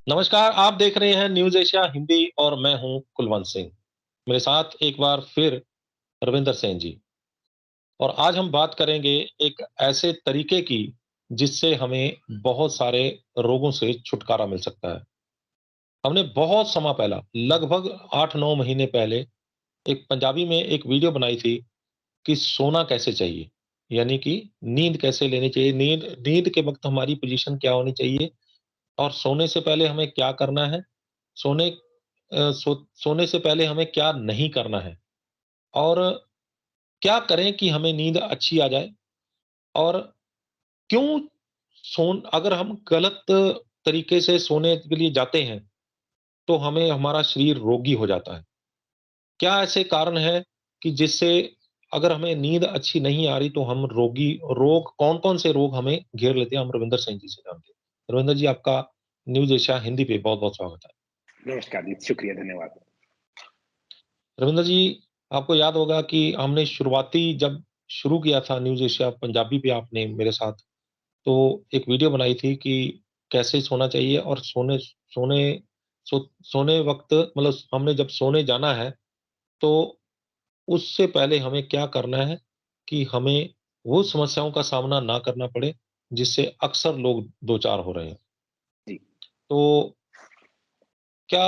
नमस्कार, आप देख रहे हैं न्यूज़ एशिया हिंदी और मैं हूं कुलवंत सिंह। मेरे साथ एक बार फिर रविंदर सिंह जी। और आज हम बात करेंगे एक ऐसे तरीके की जिससे हमें बहुत सारे रोगों से छुटकारा मिल सकता है। हमने बहुत समय पहला लगभग 8-9 महीने पहले एक पंजाबी में एक वीडियो बनाई थी कि सोना कैसे चाहिए? यानी कि नींद कैसे लेनी चाहिए? नींद नींद के वक़्त हमारी पोज़ीशन क्या होनी चाहिए? और सोने से पहले हमें क्या करना है? सोने सोने से पहले हमें क्या नहीं करना है? और क्या करें कि हमें नींद अच्छी आ जाए? और क्यों अगर हम गलत तरीके से सोने के लिए जाते हैं, तो हमें हमारा शरीर रोगी हो जाता है। क्या ऐसे कारण हैं कि जिससे अगर हमें नींद अच्छी नहीं आ रही तो हम रोग कौन-कौन से रोग हमें घेर लेते हैं? हम रविंदर सिंह जी से जानते हैं। रविंदर जी, आपका न्यूज़ एशिया हिंदी पे बहुत-बहुत स्वागत है। नमस्कार जी, शुक्रिया, धन्यवाद। रविंद्र जी, आपको याद होगा कि हमने शुरुआती जब शुरू किया था न्यूज़ एशिया पंजाबी पे आपने मेरे साथ, तो एक वीडियो बनाई थी कि कैसे सोना चाहिए और सोने सो सोने वक़्त मतलब हमने जब सोने जाना है, तो उससे पहले हमें क्या करना है कि हमें वो समस्याओं का सामना ना करना पड़े, जिससे अक्सर लोग दो-चार हो रहे हैं। जी, तो क्या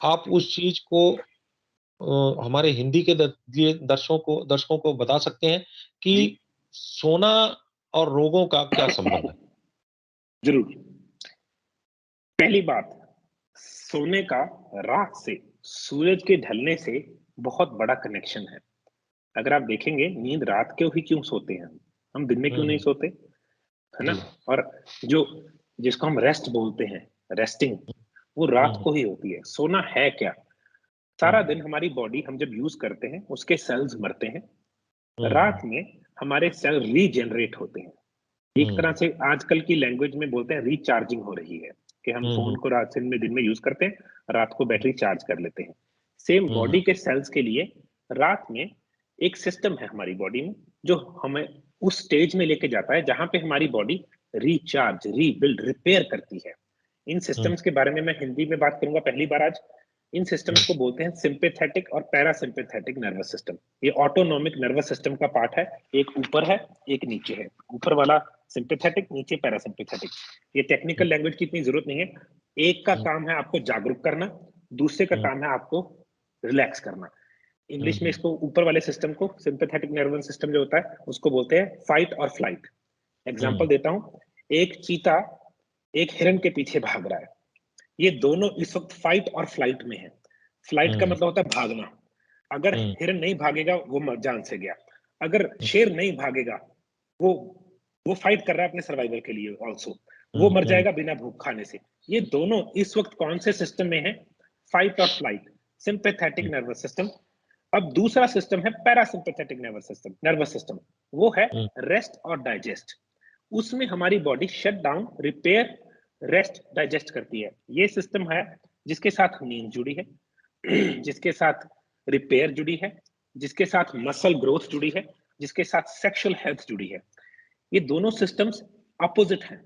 आप उस चीज़ को हमारे हिंदी के ये दर्शकों को बता सकते हैं कि जी, सोना और रोगों का क्या संबंध है? ज़रूर। पहली बात, सोने का रात से, सूरज के ढलने से बहुत बड़ा कनेक्शन है। अगर आप देखेंगे, नींद रात को ही क्यों सोते हैं हम दिन में हुँ, क्यों नहीं हुँ। सोते, है ना? जी। और जो जिसको हम रेस्ट बोलते हैं, रेस्टिंग, वो हुँ, रात हुँ। को ही होती है। सोना है क्या? हुँ, सारा हुँ। दिन हमारी बॉडी हम जब यूज़ करते हैं, उसके सेल्स मरते हैं। हुँ, रात हुँ। में हमारे सेल रीजनरेट होते हैं। एक तरह हुँ। से आजकल की लैंग्वेज में बोलते हैं रिचार्जिंग हो रही है, कि हम हुँ, फ़ोन हुँ। को रात दिन में यूज़ करते हैं, रात को बैटरी चार्ज कर लेते हैं। सेम हुँ, बॉडी हुँ। के सेल्स के लिए रात में एक सिस्टम है हमारी बॉडी में, जो हमें उस स्टेज में लेके जाता है जहाँ पे हमारी बॉडी रिचार्ज, रीबिल्ड, रिपेयर करती है। इन हुँ, सिस्टम्स के बारे में मैं हिंदी में बात करूँगा पहली बार आज। इन सिस्टम्स हुँ। को बोलते हैं सिम्पैथेटिक और पैरासिम्पैथेटिक नर्वस सिस्टम। ये ऑटोनॉमिक नर्वस सिस्टम का पार्ट है, एक ऊपर है, एक नीचे है। ऊपर वाला सिम्पैथेटिक, नीचे पैरासिम्पैथेटिक। ये टेक्निकल लैंग्वेज की इतनी ज़रूरत नहीं है। एक का हुँ, काम है आपको जागरूक करना, दूसरे का हुँ। काम है आपको रिलैक्स करना। हुँ, इंग्लिश में हुँ। इसको ऊपर वाले सिस्टम को सिम्पैथेटिक नर्वस सिस्टम जो होता है, उसको बोलते हैं फाइट और फ्लाइट। एग्ज़ाम्पल हुँ, देता हूँ, एक चीता एक हिरन के पीछे भाग रहा है। ये दोनों इस वक़्त फाइट और फ्लाइट में हैं। फ्लाइट का हुँ। मतलब होता है भागना। अगर हुँ, हिरन नहीं भागेगा, वो जान से गया। अगर हुँ। शेर नहीं भागेगा, वो वो फाइट कर रहा है अपने सर्वाइवल के लिए ऑल्सो। वो हुँ, मर हुँ। जाएगा बिना भूख खाने से। ये दोनों इस वक़्त कौन से सिस्टम में हैं? फाइट और फ्लाइट, सिम्पैथेटिक हुँ, नर्वस सिस्टम। अब दूसरा सिस्टम है पैरासिम्पैथेटिक नर्वस सिस्टम। वो है हुँ। रेस्ट और डाइजेस्ट। उसमें हमारी body shut down, repair, rest, digest करती है। ये सिस्टम है जिसके साथ नींद जुड़ी है, जिसके साथ रिपेयर जुड़ी है, जिसके साथ मसल ग्रोथ जुड़ी है, जिसके साथ सेक्सुअल हेल्थ जुड़ी है। ये दोनों सिस्टम्स अपोजिट हैं।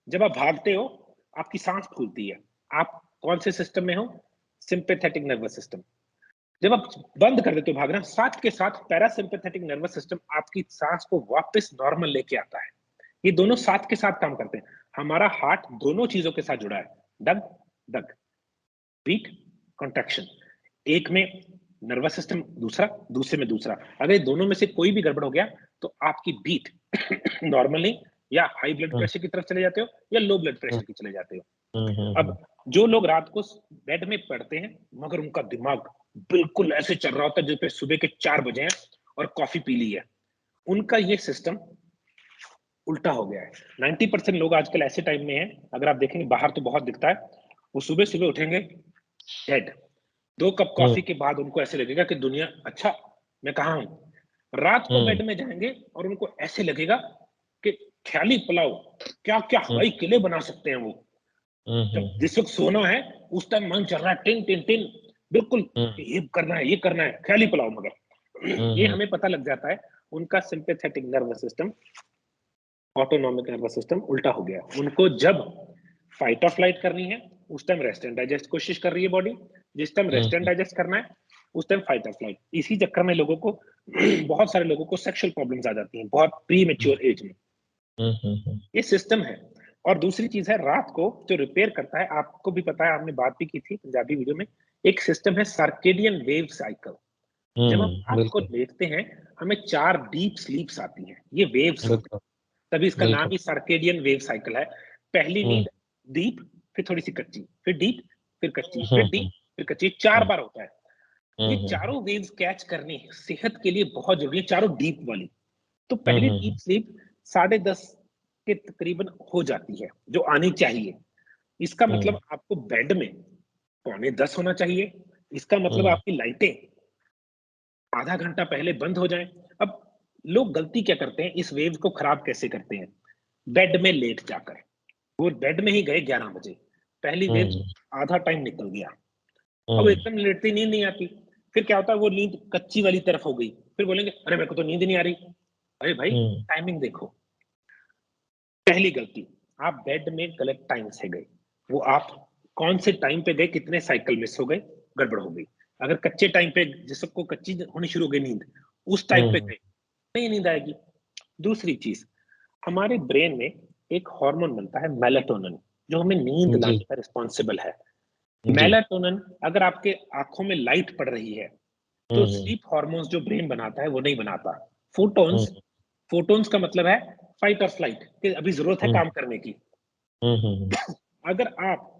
जब आप भागते हो, आपकी सांस फूलती है। आप कौन से सिस्टम में हो? Sympathetic nervous system. जब आप बंद कर देते हो भागना, साथ के साथ पैरासिम्पैथेटिक नर्वस सिस्टम आपकी सांस को वापस नॉर्मल लेके आता है। ये दोनों साथ के साथ काम करते हैं। हमारा हार्ट दोनों चीजों के साथ जुड़ा है। धक धक, बीट, कॉन्ट्रैक्शन। एक में नर्वस सिस्टम, दूसरा, दूसरे में दूसरा। अगर ये दोनों में से कोई भी गड़बड़ हो गया, तो आपकी बीट नॉर्मली या हाई ब्लड हुँ, प्रेशर की तरफ चले जाते हो, या लो ब्लड हुँ। प्रेशर की चले जाते हो। हुँ, हुँ, अब हुँ। जो लोग रात को बेड में पड़ते हैं, मगर उनका दिमाग बिल्कुल ऐसे चल रहा होता है जैसे सुबह के 4 बजे हैं और कॉफी पी ली है, उनका ये सिस्टम उल्टा हो गया है। 90% लोग आजकल ऐसे टाइम में हैं, अगर आप देखेंगे बाहर तो बहुत दिखता है, वो सुबह-सुबह उठेंगे डेड। 2 कप हुँ, कॉफी के बाद उनको ऐसे लगेगा कि दुनिया, अच्छा, मैं कहाँ हूँ? रात को हुँ। बेड में जाएँगे और उनको ऐसे लगेगा कि ख़्याली पुलाव, क्या-क्या हुँ, हवाई किले बना सकते हैं वो। हुँ, जब हुँ, हुँ। जिस वक़्त सोना है, उस टाइम मन चल रहा है टिन, टिन, टिन, बिल्कुल, हुँ, कि ये करना है, ख़्याली पुलाव मगर। हुँ, ये हुँ। हमें पता लग जाता है, उनका sympathetic nervous system, autonomic nervous system उल्टा हो गया है। उनको जब फाइट और फ्लाइट करनी है, उस टाइम रेस्ट एंड डाइजेस्ट कोशिश कर रही है बॉडी, जिस टाइम रेस्ट एंड डाइजेस्ट करना है उस टाइम फाइट और फ्लाइट। इसी चक्कर में लोगों को बहुत सारे लोगों को सेक्सुअल प्रॉब्लम्स आ जाती हैं बहुत प्री मैच्योर एज में। ये सिस्टम है। और दूसरी चीज है, रात को जो रिपेयर करता है, आपको भी पता है, हमने बात भी की थी पंजाबी वीडियो में, एक सिस्टम है सर्केडियन वेव साइकिल। जब हम रात को लेटते हैं हमें 4 डीप स्लीप्स आती हैं, ये वेव्स होती हैं, तभी इसका नाम ही सर्केडियन वेव साइकिल है। पहली नींद डीप, फिर थोड़ी सी कच्ची, फिर डीप, फिर कच्ची, फिर डीप, फिर कच्ची, 4 बार होता है। ये चारों वेव्स कैच करनी सेहत के लिए बहुत जरूरी है, चारों डीप वाली। तो पहली डीप स्लीप 10:30 के तकरीबन हो जाती है, जो आनी चाहिए। इसका मतलब आपको बेड में 9:45 होना चाहिए। इसका मतलब आपकी लाइटें आधा घंटा पहले बंद हो जाएं। अब लोग गलती क्या करते हैं, इस वेव को खराब कैसे करते हैं? बेड में लेट जाकर, वो बेड में ही गए 11 बजे, पहली वेव आधा टाइम निकल गया, अब एकदम लेटती नींद नहीं आती। फिर क्या होता है, वो नींद कच्ची वाली तरफ हो गई, फिर बोलेंगे अरे मेरे को तो नींद नहीं आ रही। अरे भाई टाइमिंग देखो। पहली गलती, आप बेड में गलत टाइम से गए, वो आप कौन से टाइम पे गए, कितने साइकिल मिस हो गए, गड़बड़ हो गई। अगर कच्चे टाइम पे, जिसको कच्ची होनी शुरू हो गई नींद, उस टाइम पे गए, नहीं नींद आएगी। दूसरी चीज, हमारे ब्रेन में एक हार्मोन बनता है मेलाटोनिन, जो हमें नींद लाने का रिस्पॉन्सिबल है। मेलाटोनिन अगर आपके आंखों में लाइट पड़ रही है तो स्लीप हार्मोन्स जो ब्रेन बनाता है वो नहीं बनाता। फोटोन्स, फोटोन्स का मतलब है फाइट और फ्लाइट, कि अभी जरूरत है काम करने की। अगर आप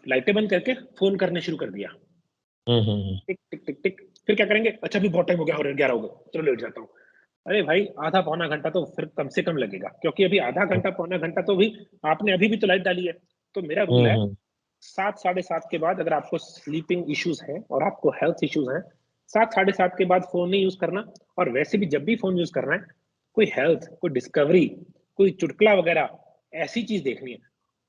लाइटें बंद करके फोन करने शुरू कर दिया, टिक टिक टिक टिक, फिर क्या करेंगे, अच्छा अभी बहुत टाइम हो गया, 11 हो गए, चलो लेट जाता हूँ। अरे भाई आधा पौना घंटा तो फिर कम से कम लगेगा, क्योंकि अभी आधा घंटा पौना घंटा तो भी आपने अभी भी तो लाइट डाली है। तो मेरा रूल है 7 7:30 के बाद, अगर आपको स्लीपिंग इश्यूज हैं और आपको हेल्थ इश्यूज हैं, 7 7:30 के बाद फोन नहीं यूज करना। और वैसे भी जब भी फोन यूज करना है, कोई हेल्थ, कोई डिस्कवरी, कोई चुटकुला वगैरह ऐसी चीज देखनी है,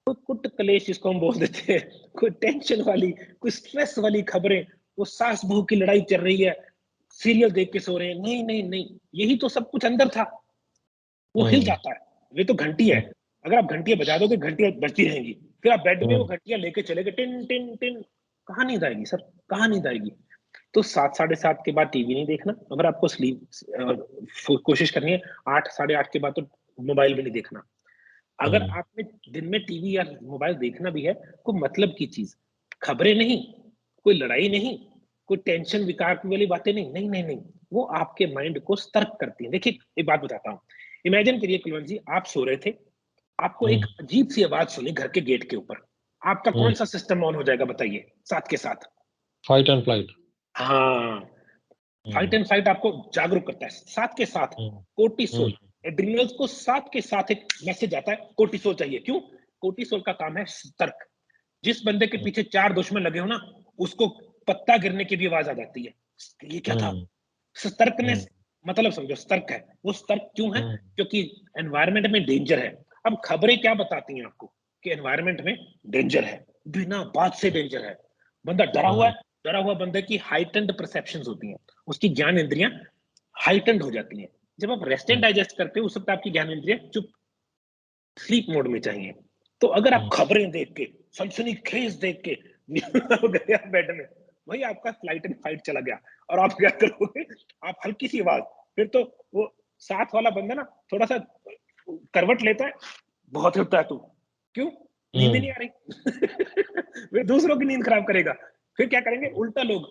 कोई कुट कलेश जिसको हम बोल देते हैं, कोई टेंशन वाली, कोई स्ट्रेस वाली खबरें, वो सास बहू की लड़ाई चल रही है, सीरियल देख के सो रहे हैं, नहीं नहीं नहीं, यही तो सब कुछ अंदर था, वो हिल जाता है। ये तो घंटी है, अगर आप घंटियां बजा दोगे घंटियां बजती रहेंगी, फिर आप बेड में वो घंटियां लेके चले गए, टिन टिन टिन, कहाँ नींद आएगी सर, कहाँ नींद आएगी? तो 7 7:30 के बाद टीवी नहीं देखना। अगर आपको स्लीप कोशिश करनी है, 8 8:30 के बाद तो मोबाइल भी नहीं देखना। अगर आपने दिन में टीवी या मोबाइल देखना भी है, कोई मतलब की चीज, खबरें नहीं, कोई लड़ाई नहीं, कोई टेंशन विकार वाली बातें नहीं, नहीं नहीं नहीं, वो आपके माइंड को सतर्क करती है। देखिए एक बात बताता हूँ, इमेजिन करिए कुलवंत जी, आप सो रहे थे, आपको एक अजीब सी आवाज सुनी घर के गेट के ऊपर, आपका कौन सा सिस्टम ऑन हो जाएगा बताइए साथ के साथ? Fight and flight. हाँ, फाइट एंड फाइट आपको जागरूक करता है। साथ के साथ कोर्टिसोल, एड्रिनल्स को साथ के साथ एक मैसेज आता है, कोर्टिसोल चाहिए। क्यों? कोर्टिसोल का काम है सतर्क। जिस बंदे के पीछे 4 दुश्मन लगे हो ना, उसको पत्ता गिरने की भी आवाज आ जाती है, ये क्या था? सतर्कनेस, मतलब समझो सतर्क है। वो सतर्क क्यों है? क्योंकि एनवायरनमेंट में डेंजर है। अब खबरें क्या बताती हैं आपको कि एनवायरनमेंट में डेंजर है, बिना बात से डेंजर है, बंदा डरा हुआ है। डरा हुआ बंदे की हाइटेंड परसेप्शंस होती हैं, उसकी ज्ञान इंद्रियां हाइटेंड हो जाती हैं। जब आप रेस्ट एंड डाइजेस्ट करते हो उस वक्त आपकी ज्ञान इंद्रियां चुप, स्लीप मोड में चाहिए। तो अगर आप खबरें देख के, सनसनीखेज देख के हो गए आप बेड में, वही आपका फ्लाइट एंड फाइट चला गया। और आप क्या करोगे, आप हल्की सी आवाज, फिर तो वो साथ वाला बंदा ना थोड़ा सा करवट लेता है, बहुत हिलता है तू, क्यों? नींद नहीं आ रही। वे दूसरों की नींद खराब करेगा। फिर क्या करेंगे उल्टा लोग,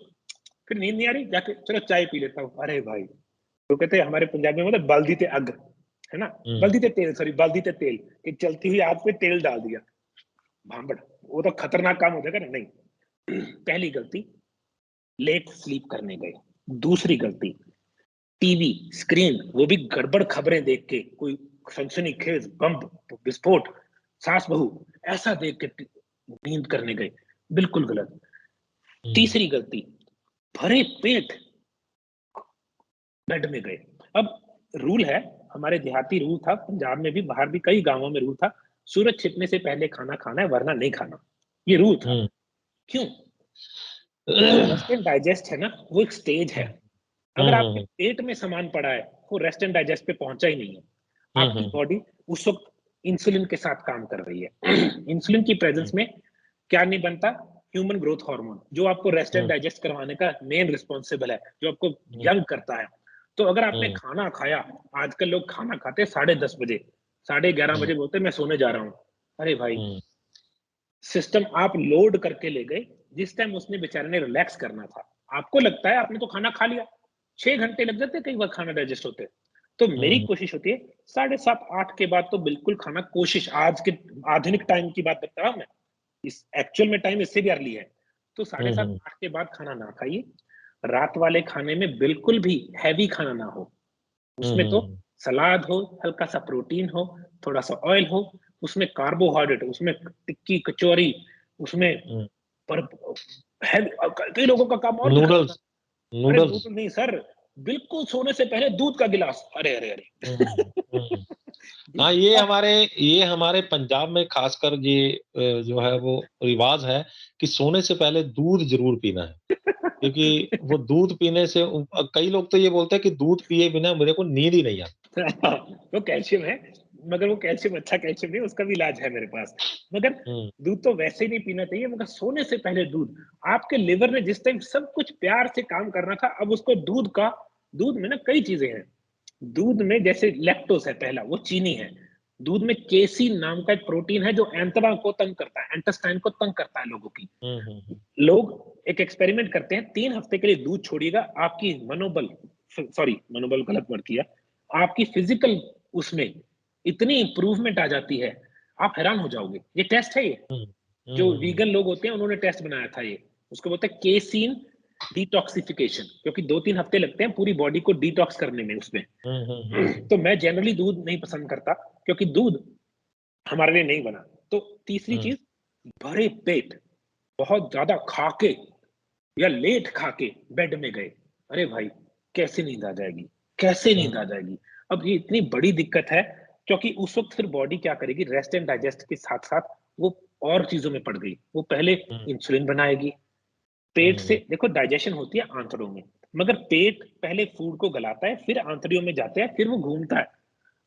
फिर नींद नहीं आ रही, जाके चलो चाय पी लेता हूँ। अरे भाई, तो कहते हैं हमारे पंजाबी में, मतलब बाल्दी ते अग, है ना, बल्दी ते तेल, सॉरी बाल्दी ते तेल, कि चलती हुई आग पे तेल डाल दिया, भांबड़, वो तो खतरनाक काम हो जाएगा ना। नहीं। पहली गलती, लेट स्लीप करने गए। दूसरी गलती, टीवी स्क्रीन, वो भी गड़बड़ खबरें देख के, कोई सनसनीखेज बम विस्फोट, सास बहू, ऐसा देख के नींद करने गए, बिल्कुल गलत। तीसरी गलती, भरे पेट बेड में गए। अब रूल है, हमारे देहाती रूल था, पंजाब में भी, बाहर भी कई गांवों में रूल था, सूरज छिपने से पहले खाना खाना है वरना नहीं खाना, ये रूल था। क्यों? जो रेस्ट एंड डाइजेस्ट है ना, वो एक स्टेज है। अगर आपके पेट में सामान पड़ा है, वो रेस्ट एंड डाइजेस्ट पे पहुंचा ही नहीं है। आपकी बॉडी उस वक्त इंसुलिन के साथ काम कर रही है। इंसुलिन की प्रेजेंस में क्या नहीं बनता? ह्यूमन ग्रोथ हार्मोन, जो आपको रेस्ट एंड डाइजेस्ट करवाने का मेन रिस्पॉन्सिबल है, जो आपको यंग करता है। तो अगर आपने खाना खाया, आजकल लोग खाना खाते हैं 10:30 बजे, 11:30 बजे बोलते हैं मैं सोने जा रहा हूँ। अरे भाई, सिस्टम आप लोड करके ले गए, जिस टाइम उसने बेचारे ने रिलैक्स करना था। आपको लगता है आपने तो खाना खा लिया, 6 घंटे लग जाते हैं कई बार खाना डाइजेस्ट होते। तो मेरी कोशिश होती है 7:30 8 के बाद तो बिल्कुल खाना, कोशिश आज के आधुनिक टाइम की बात बता रहा हूं मैं, इस एक्चुअल में टाइम इससे भी अर्ली है। तो 7:30 8 के बाद खाना ना खाइए। रात वाले खाने में बिल्कुल भी हैवी खाना ना हो, उसमें तो सलाद हो, हल्का सा प्रोटीन हो, थोड़ा सा ऑयल हो, उसमें कार्बोहाइड्रेट, उसमें टिक्की कचौरी, उसमें पर है। कई लोगों का काम और भी खतरनाक। नूडल्स अरे नूडल्स नूडल नहीं सर, बिल्कुल सोने से पहले दूध का गिलास। अरे अरे अरे हाँ, ये हमारे पंजाब में खासकर ये जो है वो रिवाज है कि सोने से पहले दूध जरूर पीना है, क्योंकि वो दूध पीने से कई लोग तो ये बोलते हैं कि दूध पिए बिना मेरे को नींद ही नहीं आती। वो कैल्शियम है, मगर वो कैल्शियम अच्छा कैल्शियम नहीं, उसका भी इलाज है मेरे पास। मगर हम्म दूध तो वैसे ही नहीं पीना चाहिए, मगर सोने से पहले दूध, आपके लिवर ने जिस टाइम सब कुछ प्यार से काम करना था, अब उसको दूध में ना कई चीजें हैं। दूध में जैसे लैक्टोस है, पहला वो चीनी है। दूध में केसीन नाम का एक प्रोटीन है जो एंथरा को तंग करता है, एंटेस्टाइन को तंग करता है लोगों की। लोग एक एक्सपेरिमेंट करते हैं, 3 हफ्ते के लिए दूध छोड़िएगा, आपकी मनोबल, सॉरी मनोबल गलत वर्ड किया, आपकी फिजिकल उसमें इतनी इंप्रूवमेंट आ जाती है, आप हैरान हो जाओगे। ये टेस्ट है, ये जो वीगन लोग होते हैं उन्होंने टेस्ट बनाया था ये, उसको बोलते हैं केसीन डिटॉक्सिफिकेशन, क्योंकि 2-3 हफ्ते लगते हैं पूरी बॉडी को डिटॉक्स करने में उसमें। तो मैं जनरली दूध नहीं पसंद करता, क्योंकि दूध हमारे लिए नहीं बना। तो तीसरी चीज, भरे पेट बहुत ज्यादा खा के या लेट खा के बेड में गए, अरे भाई कैसे नींद आ जाएगी, कैसे नींद आ जाएगी। अब ये इतनी बड़ी दिक्कत है, क्योंकि उस वक्त फिर बॉडी क्या करेगी, रेस्ट एंड डाइजेस्ट के साथ साथ वो और चीजों में पड़ गई। वो पहले इंसुलिन बनाएगी, पेट से देखो डाइजेशन होती है आंतड़ों में, मगर पेट पहले फूड को गलाता है, फिर आंतड़ियों में जाता है, फिर वो घूमता है।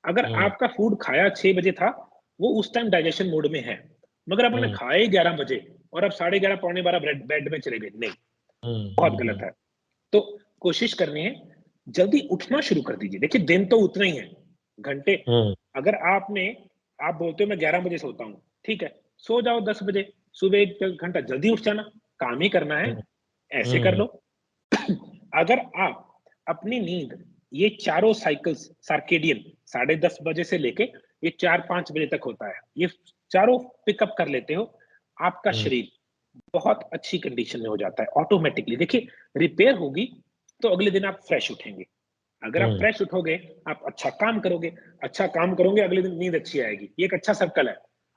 अगर आपका फूड खाया 6 बजे था, वो उस टाइम डाइजेशन मोड में है, मगर आपने खाया 11 बजे और अब 11:30 12 बेड में चले गए, नहीं, बहुत गलत है। तो कोशिश करनी है, जल्दी उठना शुरू कर दीजिए। देखिए दिन तो उतना ही है, घंटे, अगर आप बोलते हो मैं 11 बजे सोता हूँ, ठीक है, सो जाओ 10 बजे, सुबह 1 घंटा जल्दी उठ जाना, काम ही करना है, ऐसे कर लो। अगर आप अपनी नींद, ये चारों साइकिल्स सर्केडियन, 10:30 बजे से लेके ये 4-5 बजे तक होता है, ये चारों पिकअप कर लेते हो, आपका शरीर बहुत अच्छी कंडीशन में हो जाता है ऑटोमेटिकली। देखिए रिपेयर होगी तो अगले दिन आप फ्रेश उठेंगे। अगर आप फ्रेश उठोगे, आप अच्छा काम करोगे, अच्छा काम करोगे, अगले दिन नींद अच्छी आएगी। ये एक अच्छा सर्कल है।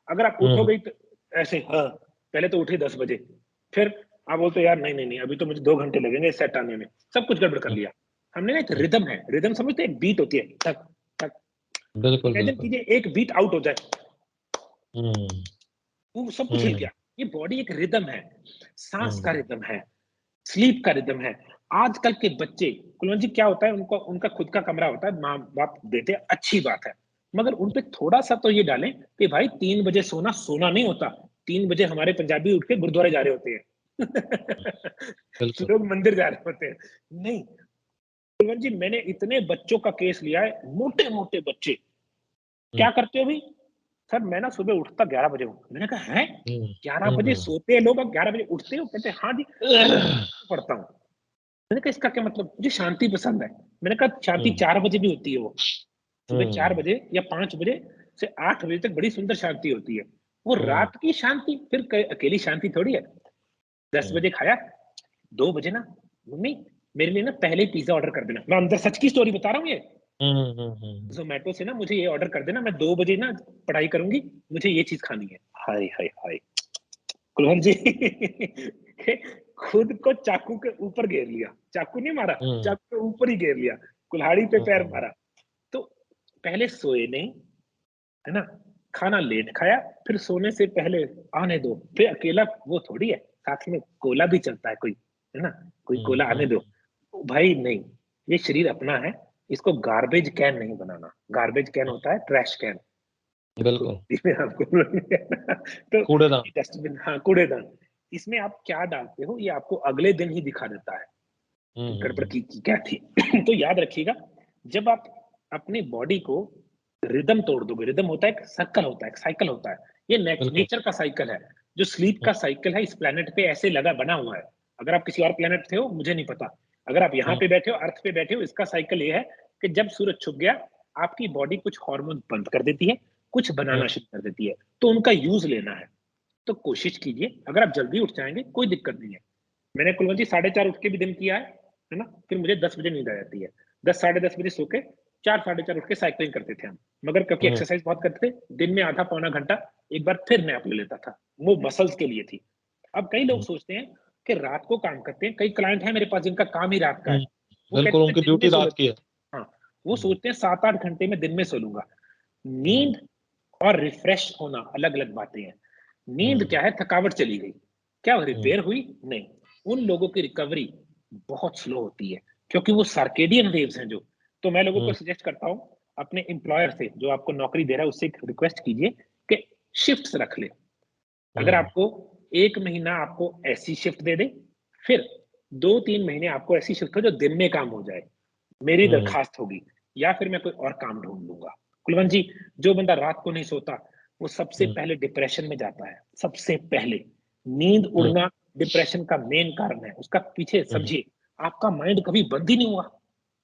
अगर आप उठोगे तो ऐसे, हाँ पहले तो उठे 10 बजे, फिर आप बोलते यार नहीं नहीं नहीं, अभी तो मुझे 2 घंटे लगेंगे सेट आने में, सब कुछ गड़बड़ कर लिया। हमने ना एक रिदम है, रिदम समझते, एक बीट होती है, ठक ठक। बिल्कुल इमेजिन बिल्कुल। कीजिए एक बीट आउट हो जाए, हम्म वो सब कुछ हिल गया। ये बॉडी एक रिदम है, सांस का हम्म रिदम है, स्लीप का रिदम है। आजकल के बच्चे, कुलवंत जी, क्या होता है, उनको उनका खुद का कमरा होता है, माँ बाप देते हैं, अच्छी बात है, मगर उन पे थोड़ा सा तो ये डालें कि भाई 3 बजे सोना सोना नहीं होता। 3 बजे हमारे पंजाबी उठ के गुरुद्वारे जा रहे होते हैं बिल्कुल। लोग मंदिर जा रहे होते हैं। नहीं कुलवंत जी, मैंने इतने बच्चों का केस लिया है, मोटे मोटे बच्चे, क्या करते हो भाई, सर मैं ना सुबह उठता 11 बजे हूँ। मैंने कहा है, 11 बजे सोते हैं लोग और 11 बजे उठते हो? कहते हाँ जी सर, मैं पढ़ता हूँ। मैंने कहा इसका क्या मतलब, मुझे शांति पसंद है। मैंने कहा शांति 4 बजे भी होती है, वो सुबह 4 बजे या 5 बजे से 8 बजे तक बड़ी सुंदर शांति होती है। वो रात की शांति फिर अकेली शांति थोड़ी है। 10 बजे खाया, 2 बजे ना मम्मी मेरे लिए ना पहले ही पिज्जा ऑर्डर कर देना, मैं अंदर सच की स्टोरी बता रहा हूँ ये, जोमेटो से ना मुझे ये ऑर्डर कर देना, मैं 2 बजे ना पढ़ाई करूंगी, मुझे ये चीज खानी है। हाय हाय हाय कुलवंत जी खुद को चाकू के ऊपर घेर लिया, चाकू नहीं मारा, चाकू के ऊपर ही घेर लिया, कुल्हाड़ी पे पैर मारा। तो पहले सोए नहीं, है ना, खाना लेट खाया, फिर सोने से पहले आने दो, फिर अकेला वो थोड़ी है, साथ में कोला भी चलता है कोई, है ना, कोई कोला आने दो। भाई नहीं, ये शरीर अपना है, इसको गार्बेज कैन नहीं बनाना। गार्बेज कैन होता है ट्रैश कैन, बिल्कुल। इसमें आपको तो कूड़ेदान। डस्टबिन, हाँ कूड़ेदान, इसमें आप क्या डालते हो ये आपको अगले दिन ही दिखा देता है हुँ, कि हुँ, गड़बड़ हुँ। की क्या थी। तो याद रखिएगा, जब आप अपनी बॉडी को रिदम तोड़ दोगे, रिदम होता है एक सर्कल होता है, एक साइकिल होता है, ये बिल्कुल। नेचर का साइकिल है, जो स्लीप हुँ, का साइकिल है इस प्लेनेट पे ऐसे लगा बना हुआ है। अगर आप किसी और प्लेनेट थे हो मुझे नहीं पता, अगर आप यहाँ हुँ, पे बैठे हो, अर्थ पे बैठे हो, इसका साइकिल ये है कि जब सूरज छुप गया आपकी बॉडी कुछ हार्मोन बंद कर देती है, कुछ हुँ, बनाना शुरू कर देती है, तो उनका यूज लेना है। तो कोशिश कीजिए, अगर आप जल्दी उठ जाएंगे कोई दिक्कत नहीं है। मैंने कुलवंत जी 4:30 उठ के भी दिन किया है ना? फिर मुझे 10 बजे नींद आ जाती है। 10 साढ़े 10 बजे सो के 4 साढ़े 4 उठ के साइक्लिंग करते थे हम। मगर क्योंकि हुँ, एक्सरसाइज बहुत करते थे, दिन में आधा पौना घंटा एक बार फिर नैप ले लेता था। वो मसल्स के लिए थी। अब कई लोग हुँ, सोचते हैं कि रात को काम करते हैं, कई क्लाइंट हैं मेरे पास जिनका काम ही रात का हुँ। है। वो बिल्कुल, कहते हैं मैं उनकी दिन में ड्यूटी सो रात की लेता है। हूँ। हाँ, वो हुँ, सोचते हैं 7-8 घंटे में दिन में सो लूँगा। हुँ, नींद और रिफ्रेश होना अलग-अलग बातें हैं। नींद हुँ, क्या है, थकावट चली गई। क्या हुँ, रिपेयर हुई? नहीं। उन लोगों की रिकवरी बहुत स्लो होती है, क्योंकि वो सर्केडियन वेव्स हैं जो। तो मैं लोगों को हुँ, सजेस्ट करता हूँ, अपने एम्प्लॉयर से, जो आपको नौकरी दे रहा है, उससे एक रिक्वेस्ट कीजिए कि शिफ्ट्स रख ले। अगर हुँ, आपको 1 महीना आपको ऐसी शिफ्ट दे दे, फिर 2-3 महीने आपको ऐसी शिफ्ट हो जो दिन में काम हो जाए, मेरी हुँ, दरखास्त होगी, या फिर मैं कोई और काम ढूँढ लूँगा। कुलवंत जी, जो बंदा रात को नहीं सोता, वो सबसे हुँ, पहले डिप्रेशन में जाता है, सबसे पहले। नींद हुँ, उड़ना डिप्रेशन का मेन कारण है। उसका पीछे हुँ, समझिए, आपका माइंड कभी बंद ही नहीं हुआ।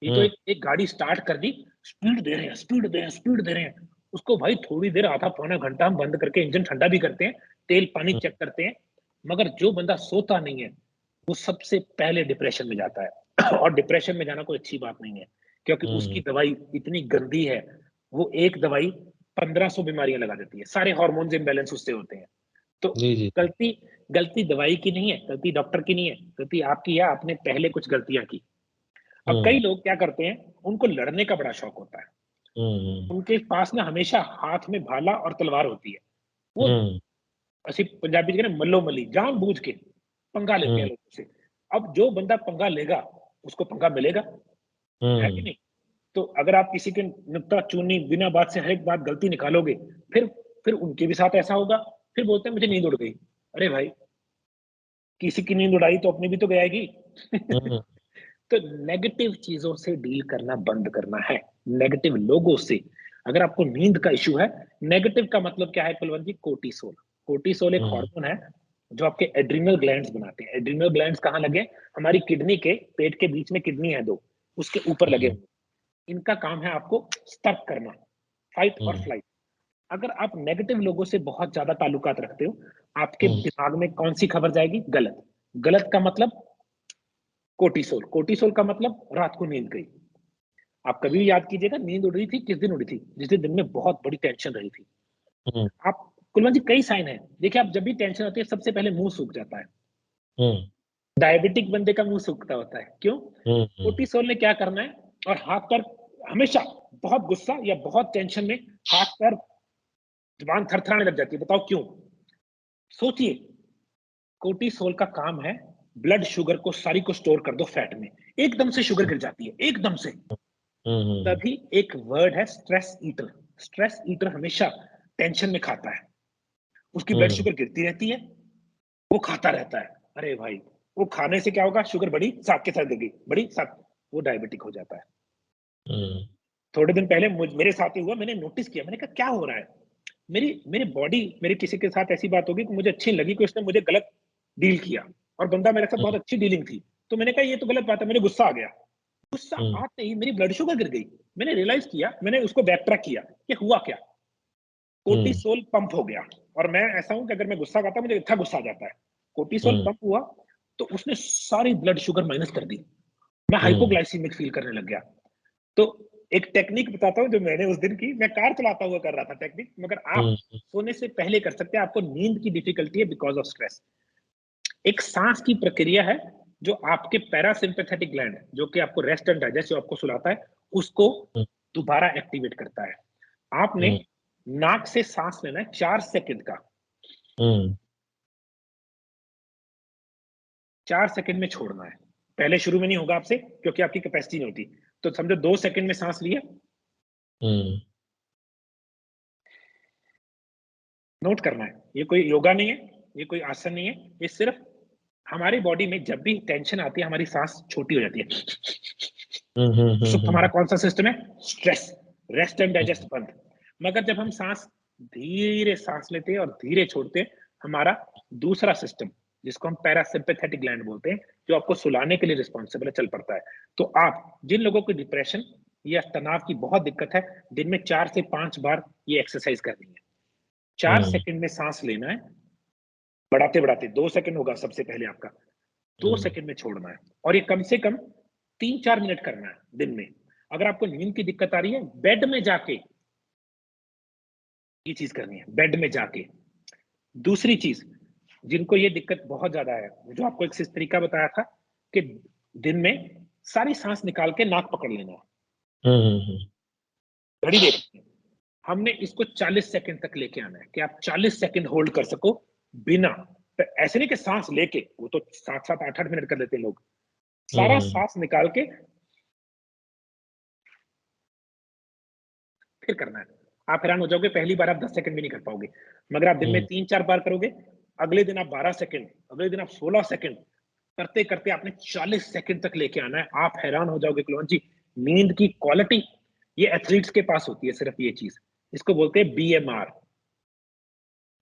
ये तो हुँ, एक एक गाड़ी स्टार्ट कर दी, स्पीड दे रहे हैं, स्पीड दे रहे हैं, स्पीड दे रहे हैं। उसको भाई थोड़ी देर, आधा पौना घंटा हम बंद करके इंजन ठंडा भी करते हैं, तेल पानी हुँ, चेक करते हैं, मगर जो बंदा सोता नहीं है, वो सबसे पहले डिप्रेशन में जाता है। और डिप्रेशन में जाना कोई अच्छी बात नहीं है, क्योंकि उसकी हुँ। दवाई इतनी गंदी है, वो एक दवाई 1500 बीमारियां लगा देती है, सारे हार्मोन्स इम्बैलेंस उससे होते हैं। तो जी, जी, जी। गलती गलती दवाई की नहीं है, गलती डॉक्टर की नहीं है, गलती आपकी है, आपने पहले कुछ गलतियां की। अब कई हुँ, लोग क्या करते हैं, उनको लड़ने का बड़ा शौक होता है, हुँ, हुँ, उनके पास ना हमेशा हाथ में भाला और तलवार होती है। वो हुँ, ऐसी पंजाबी में मल्लो मल्ली जानबूझ के पंगा लेते हैं हुँ, लोगों से। अब जो बंदा पंगा लेगा, उसको पंगा मिलेगा, है कि हुँ, नहीं? तो अगर आप किसी के नुक्ता-चीनी बिना बात से हर एक बात गलती निकालोगे, फिर फिर उनके भी साथ ऐसा होगा, फिर बोलते हैं मुझे नींद उड़ गई। अरे भाई, किसी की नींद उड़ाई तो अपनी भी तो गयाएगी। हुँ, तो नेगेटिव चीज़ों से डील करना बंद करना है, नेगेटिव लोगों से। अगर आपको नींद का इश्यू है, नेगेटिव का मतलब क्या है कुलवंत जी? कोर्टिसोल। कोर्टिसोल एक हुँ, हार्मोन है, जो आपके एड्रिनल ग्लैंड्स बनाते हैं। एड्रिनल ग्लैंड्स कहाँ लगे? हमारी किडनी के, पेट के बीच में किडनी है 2, उसके ऊपर लगे हुँ, हुए। इनका काम है आपको सतर्क करना, फाइट और हुँ, फ्लाइट। अगर आप नेगेटिव लोगों से बहुत ज़्यादा ताल्लुकात रखते हो, आपके हुँ, दिमाग में कौन-सी खबर जाएगी? गलत। गलत का मतलब कोर्टिसोल। कोर्टिसोल का मतलब रात को नींद गई। आप कभी भी याद कीजिएगा, नींद उड़ रही थी, किस दिन उड़ी थी? जिस दिन में बहुत बड़ी टेंशन रही थी। हुँ, आप कुलवंत जी, कई साइन हैं। देखिए, आप जब भी टेंशन होती है, सबसे पहले मुँह सूख जाता है। हुँ, डायबिटिक बंदे का मुँह सूखता होता है। क्यों? हुँ, हुँ, कोर्टिसोल ने क्या करना है, और हाथ-पैर हमेशा बहुत गुस्सा या बहुत टेंशन में हाथ-पैर, जुबान थरथराने लग जाती है। बताओ क्यों? सोचिए, कोर्टिसोल का काम है ब्लड शुगर को सारी को स्टोर कर दो फैट में। एकदम से शुगर गिर जाती है, एकदम से। हुँ, हुँ, हुँ, तभी एक वर्ड है स्ट्रेस ईटर। स्ट्रेस ईटर हमेशा टेंशन में खाता है। उसकी ब्लड हुँ, शुगर गिरती रहती है, वो खाता रहता है। अरे भाई, वो खाने से क्या होगा? शुगर बढ़ी, साथ के साथ गिर गई, बढ़ी साथ, वो डायबिटिक हो जाता है। हुँ, थोड़े दिन पहले मेरे साथ ही हुआ, मैंने नोटिस किया, मैंने कहा क्या हो रहा है? मेरी मेरी बॉडी, मेरी किसी के साथ ऐसी बात होगी कि मुझे अच्छी लगी कि उसने मुझे गलत डील किया, और बंदा मेरे साथ बहुत अच्छी डीलिंग थी। तो मैंने कहा ये तो गलत बात है, मुझे गुस्सा आ गया। गुस्सा हुँ, आते ही मेरी ब्लड शुगर गिर गई। मैंने रियलाइज़ किया, मैंने उसको बैक ट्रैक किया कि हुआ क्या? हुँ, कोर्टिसोल पंप हो गया। और मैं ऐसा हूँ कि अगर मैं गुस्सा करता हूँ, मुझे इतना गुस्सा आ जाता है। कोर्टिसोल हुँ, पंप हुआ, तो उसने सारी ब्लड शुगर माइनस कर दी। मैं हुँ, हाइपोग्लाइसेमिक फ़ील करने लग गया। तो एक टेक्निक बताता हूँ जो मैंने उस दिन की, मैं कार चलाता हुआ कर रहा था टेक्निक, मगर आप हुँ, सोने से पहले कर सकते हैं, आपको नींद की डिफ़िकल्टी है बिकॉज़ ऑफ स्ट्रेस। एक साँस की प्रक्रिया है, जो आपके पैरासिम्पैथेटिक ग्लैंड, जो कि आपको रेस्ट एंड डाइजेस्ट, जो आपको सुलाता है, उसको हुँ, दोबारा एक्टिवेट करता है। आपने हुँ, नाक से साँस लेना है 4 सेकंड का, हुँ, 4 सेकंड में छोड़ना है। पहले शुरू में नहीं होगा आपसे, क्योंकि आपकी कैपेसिटी नहीं होती। तो समझो 2 सेकंड में साँस लिया, हुँ, नोट करना है, ये कोई योगा नहीं है, ये कोई आसन नहीं है, ये सिर्फ हमारी बॉडी में जब भी टेंशन आती है हमारी सांस छोटी हो जाती है। उस वक्त हमारा कौन सा सिस्टम है? स्ट्रेस, रेस्ट एंड डाइजेस्ट बंद। मगर जब हम सांस धीरे सांस लेते हैं और धीरे छोड़ते हैं, हमारा दूसरा सिस्टम जिसको हम पैरासिम्पैथेटिक ग्लैंड बोलते हैं, जो आपको सुलाने के लिए रिस्पॉन्सिबल है, चल पड़ता है। तो आप जिन लोगों को डिप्रेशन या तनाव की बहुत दिक्कत है, दिन में 4 से 5 बार ये एक्सरसाइज करनी है। 4 सेकंड में सांस लेना है, बढ़ाते बढ़ाते 2 सेकंड होगा सबसे पहले आपका, 2 सेकंड में छोड़ना है, और ये कम से कम 3-4 मिनट करना है दिन में। अगर आपको नींद की दिक्कत आ रही है, बेड में जाके ये चीज करनी है, बेड में जाके। दूसरी चीज, जिनको ये दिक्कत बहुत ज्यादा है, जो आपको एक तरीका बताया था कि दिन में सारी सांस निकाल के नाक पकड़ लेना है, घड़ी देखनी है। हमने इसको 40 सेकंड तक लेके आना है कि आप 40 सेकंड होल्ड कर सको बिना, तो ऐसे नहीं कि सांस लेके, वो तो 7-7 8-8 मिनट कर लेते हैं लोग। सारा सांस निकाल के फिर करना है। आप हैरान हो जाओगे, पहली बार आप 10 सेकंड भी नहीं कर पाओगे, मगर आप दिन में 3-4 बार करोगे, अगले दिन आप 12 सेकंड, अगले दिन आप 16 सेकंड, करते करते आपने 40 सेकंड तक लेके आना है। आप हैरान हो जाओगे कुलवंत जी, नींद की क्वालिटी ये एथलीट्स के पास होती है, सिर्फ ये चीज, इसको बोलते हैं BMR,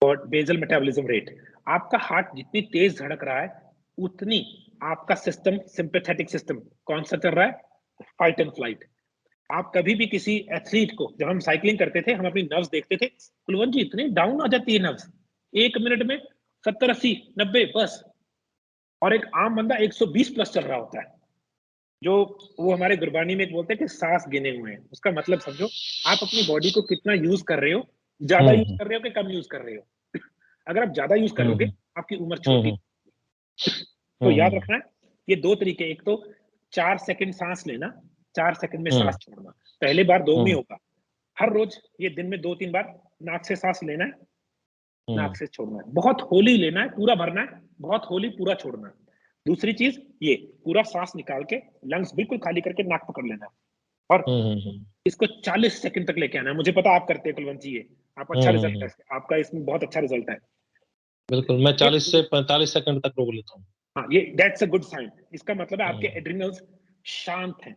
बेजल मेटाबॉलिज्म रेट। आपका हार्ट जितनी तेज धड़क रहा है, उतनी आपका सिस्टम, सिंपैथेटिक सिस्टम कौन सा चल रहा है? Fight and flight. आप कभी भी किसी एथलीट को, जब हम साइकिलिंग करते थे, हम अपनी नर्व्स देखते थे, कुलवंत जी इतने डाउन आ जाती है नर्व्स, 1 मिनट में 70, 80, 90 बस। और एक आम बंदा 120 प्लस चल रहा होता है, जो वो हमारे गुरबानी में बोलते हैं कि सांस गिने हुए हैं। उसका मतलब समझो, आप अपनी बॉडी को कितना यूज कर रहे हो, ज्यादा यूज कर रहे हो कि कम यूज कर रहे हो। अगर आप ज्यादा यूज करोगे, आपकी उम्र छोटी। तो याद रखना है, ये 2 तरीके, एक तो 4 सेकंड सांस लेना, 4 सेकंड में सांस छोड़ना। पहले बार 2 में होगा, हर रोज ये दिन में 2-3 बार नाक से सांस लेना है, नाक से छोड़ना है। बहुत होली लेना है, पूरा भरना है, बहुत होली पूरा छोड़ना है। दूसरी चीज, ये पूरा सांस निकाल के लंग्स बिल्कुल खाली करके नाक पकड़ लेना है, और इसको 40 सेकंड तक लेके आना है। मुझे पता आप करते हैं कुलवंत जी, ये आप अच्छा रिजल्ट है आपका, इसमें बहुत अच्छा रिजल्ट है। बिल्कुल, मैं 40 से 45 सेकंड तक रोक लेता हूँ। हाँ, ये दैट्स अ गुड साइन। इसका मतलब है आपके एड्रिनल्स शांत हैं,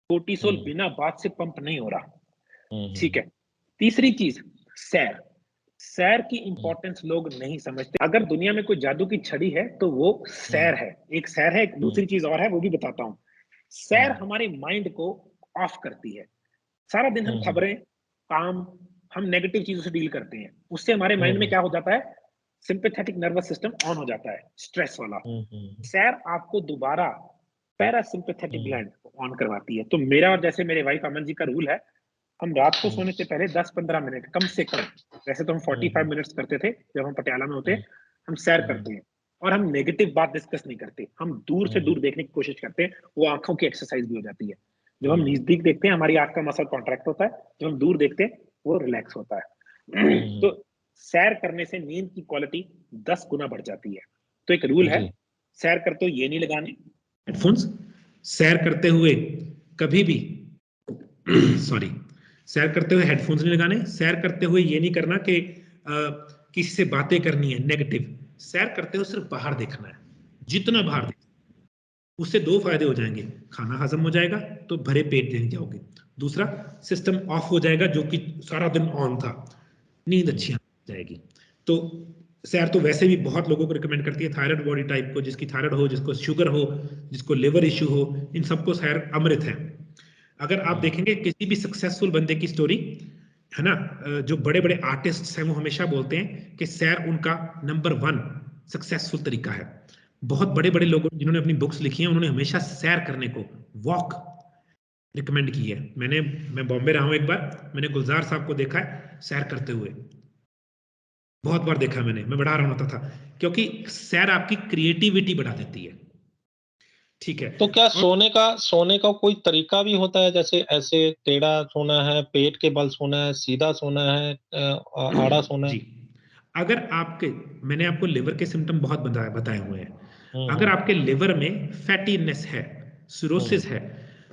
कोर्टिसोल बिना बात से पंप नहीं हो रहा। ठीक है। तीसरी चीज, सैर। सैर की इंपॉर्टेंस लोग नहीं समझते। अगर दुनिया में कोई जादू की छड़ी है तो वो सैर है। एक सैर है, एक दूसरी चीज और है, वो भी बताता हूँ। सैर हमारे माइंड को ऑफ करती है। सारा दिन हम खबरें, काम, हम नेगेटिव चीजों से डील करते हैं, उससे हमारे माइंड में क्या हो जाता है? सिंपैथेटिक नर्वस सिस्टम ऑन हो जाता है, स्ट्रेस वाला। सैर आपको दोबारा पैरासिम्पैथेटिक ग्लैंड को ऑन करवाती है। तो मेरा और जैसे मेरे वाइफ अमन जी का रूल है, हम रात को सोने से पहले 10-15 मिनट कम से कम, वैसे तो हम 45 मिनट्स करते थे जब हम पटियाला में होते, हम सैर करते हैं। और हम नेगेटिव बात डिस्कस नहीं करते, हम दूर से दूर देखने की कोशिश करते हैं। वो आंखों की एक्सरसाइज भी हो जाती है। जब हम नजदीक देखते हैं, हमारी आंख का मसल कॉन्ट्रैक्ट होता है, जब हम दूर देखते हैं, वो रिलैक्स होता है। तो सैर करने से नींद की क्वालिटी 10 गुना बढ़ जाती है। तो एक रूल है, सैर करते हुए ये नहीं लगाने हेडफोन्स, सैर करते हुए कभी भी सॉरी, सैर करते हुए हेडफोन्स नहीं लगाने, सैर करते हुए ये नहीं करना कि किसी से बातें करनी है नेगेटिव। सैर करते हुए सिर्फ बाहर देखना है, जितना बाहर देख, उससे 2 फायदे हो जाएंगे। खाना हजम हो जाएगा तो भरे पेट देने जाओगे, दूसरा सिस्टम ऑफ हो जाएगा जो कि सारा दिन ऑन था, नींद अच्छी आ जाएगी। तो सैर तो वैसे भी बहुत लोगों को रिकमेंड करती है, थायराइड बॉडी टाइप को, जिसकी थायराइड हो, जिसको शुगर हो, जिसको लिवर इश्यू हो, इन सबको सैर अमृत है। अगर आप देखेंगे किसी भी सक्सेसफुल बंदे की स्टोरी है ना, जो बड़े बड़े आर्टिस्ट हैं, वो हमेशा बोलते हैं कि सैर उनका नंबर 1 सक्सेसफुल तरीका है। बहुत बड़े बड़े लोगों जिन्होंने अपनी बुक्स लिखी हैं, उन्होंने हमेशा सैर करने को, वॉक रिकमेंड की है। मैं बॉम्बे रहा हूं एक बार, मैंने गुलजार साहब को देखा है सैर करते हुए, बहुत बार देखा मैंने, मैं बढ़ा रहा होता था, क्योंकि सैर आपकी क्रिएटिविटी बढ़ा देती है। ठीक है। तो क्या सोने का कोई तरीका भी होता है? जैसे ऐसे टेढ़ा सोना है, पेट के बल सोना है, सीधा सोना है, आड़ा सोना है? जी, अगर आपके, मैंने आपको लिवर के सिम्टम बहुत बताए हुए हैं। अगर आपके लिवर में फैटीनेस है, सिरोसिस है,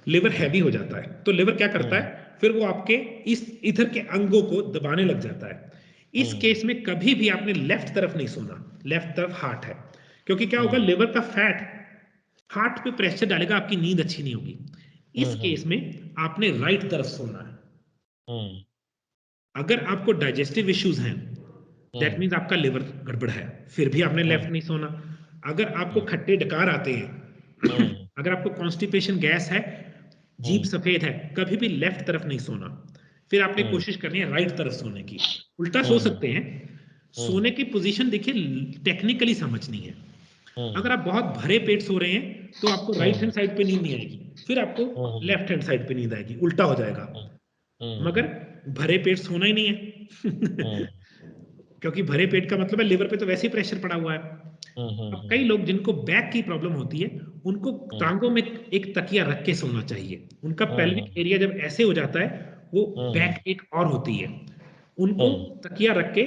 लिवर हैवी हो जाता है, तो लिवर क्या करता है, फिर वो आपके इस इधर के अंगों को दबाने लग जाता है। इस केस में कभी भी आपने लेफ्ट तरफ नहीं सोना, लेफ्ट तरफ हार्ट है, क्योंकि क्या होगा, लिवर का फैट हार्ट पे प्रेशर डालेगा, आपकी नींद अच्छी नहीं होगी। इस केस में आपने राइट तरफ सोना है। अगर आपको डाइजेस्टिव इश्यूज हैं, दैट मीन्स आपका लिवर गड़बड़ है, फिर भी आपने लेफ्ट नहीं सोना। अगर आपको खट्टे डकार आते हैं, अगर आपको कॉन्स्टिपेशन गैस है, जीभ सफेद है, कभी भी लेफ्ट तरफ नहीं सोना। फिर आपने कोशिश करनी है राइट तरफ सोने की। उल्टा सो सकते हैं। सोने की पोजीशन देखिए, टेक्निकली समझनी है। अगर आप बहुत भरे पेट सो रहे हैं तो आपको राइट हैंड साइड पे नींद नहीं आएगी, फिर आपको लेफ्ट हैंड साइड पे नींद आएगी, उल्टा हो जाएगा। मगर भरे पेट सोना ही नहीं है क्योंकि भरे पेट का मतलब है लिवर पे तो वैसे ही प्रेशर पड़ा हुआ है। अब कई लोग जिनको बैक की प्रॉब्लम होती है, उनको टांगों में एक तकिया रख के सोना चाहिए। उनका पेल्विक एरिया जब ऐसे हो जाता है, वो बैक एक और होती है, उनको तकिया रख के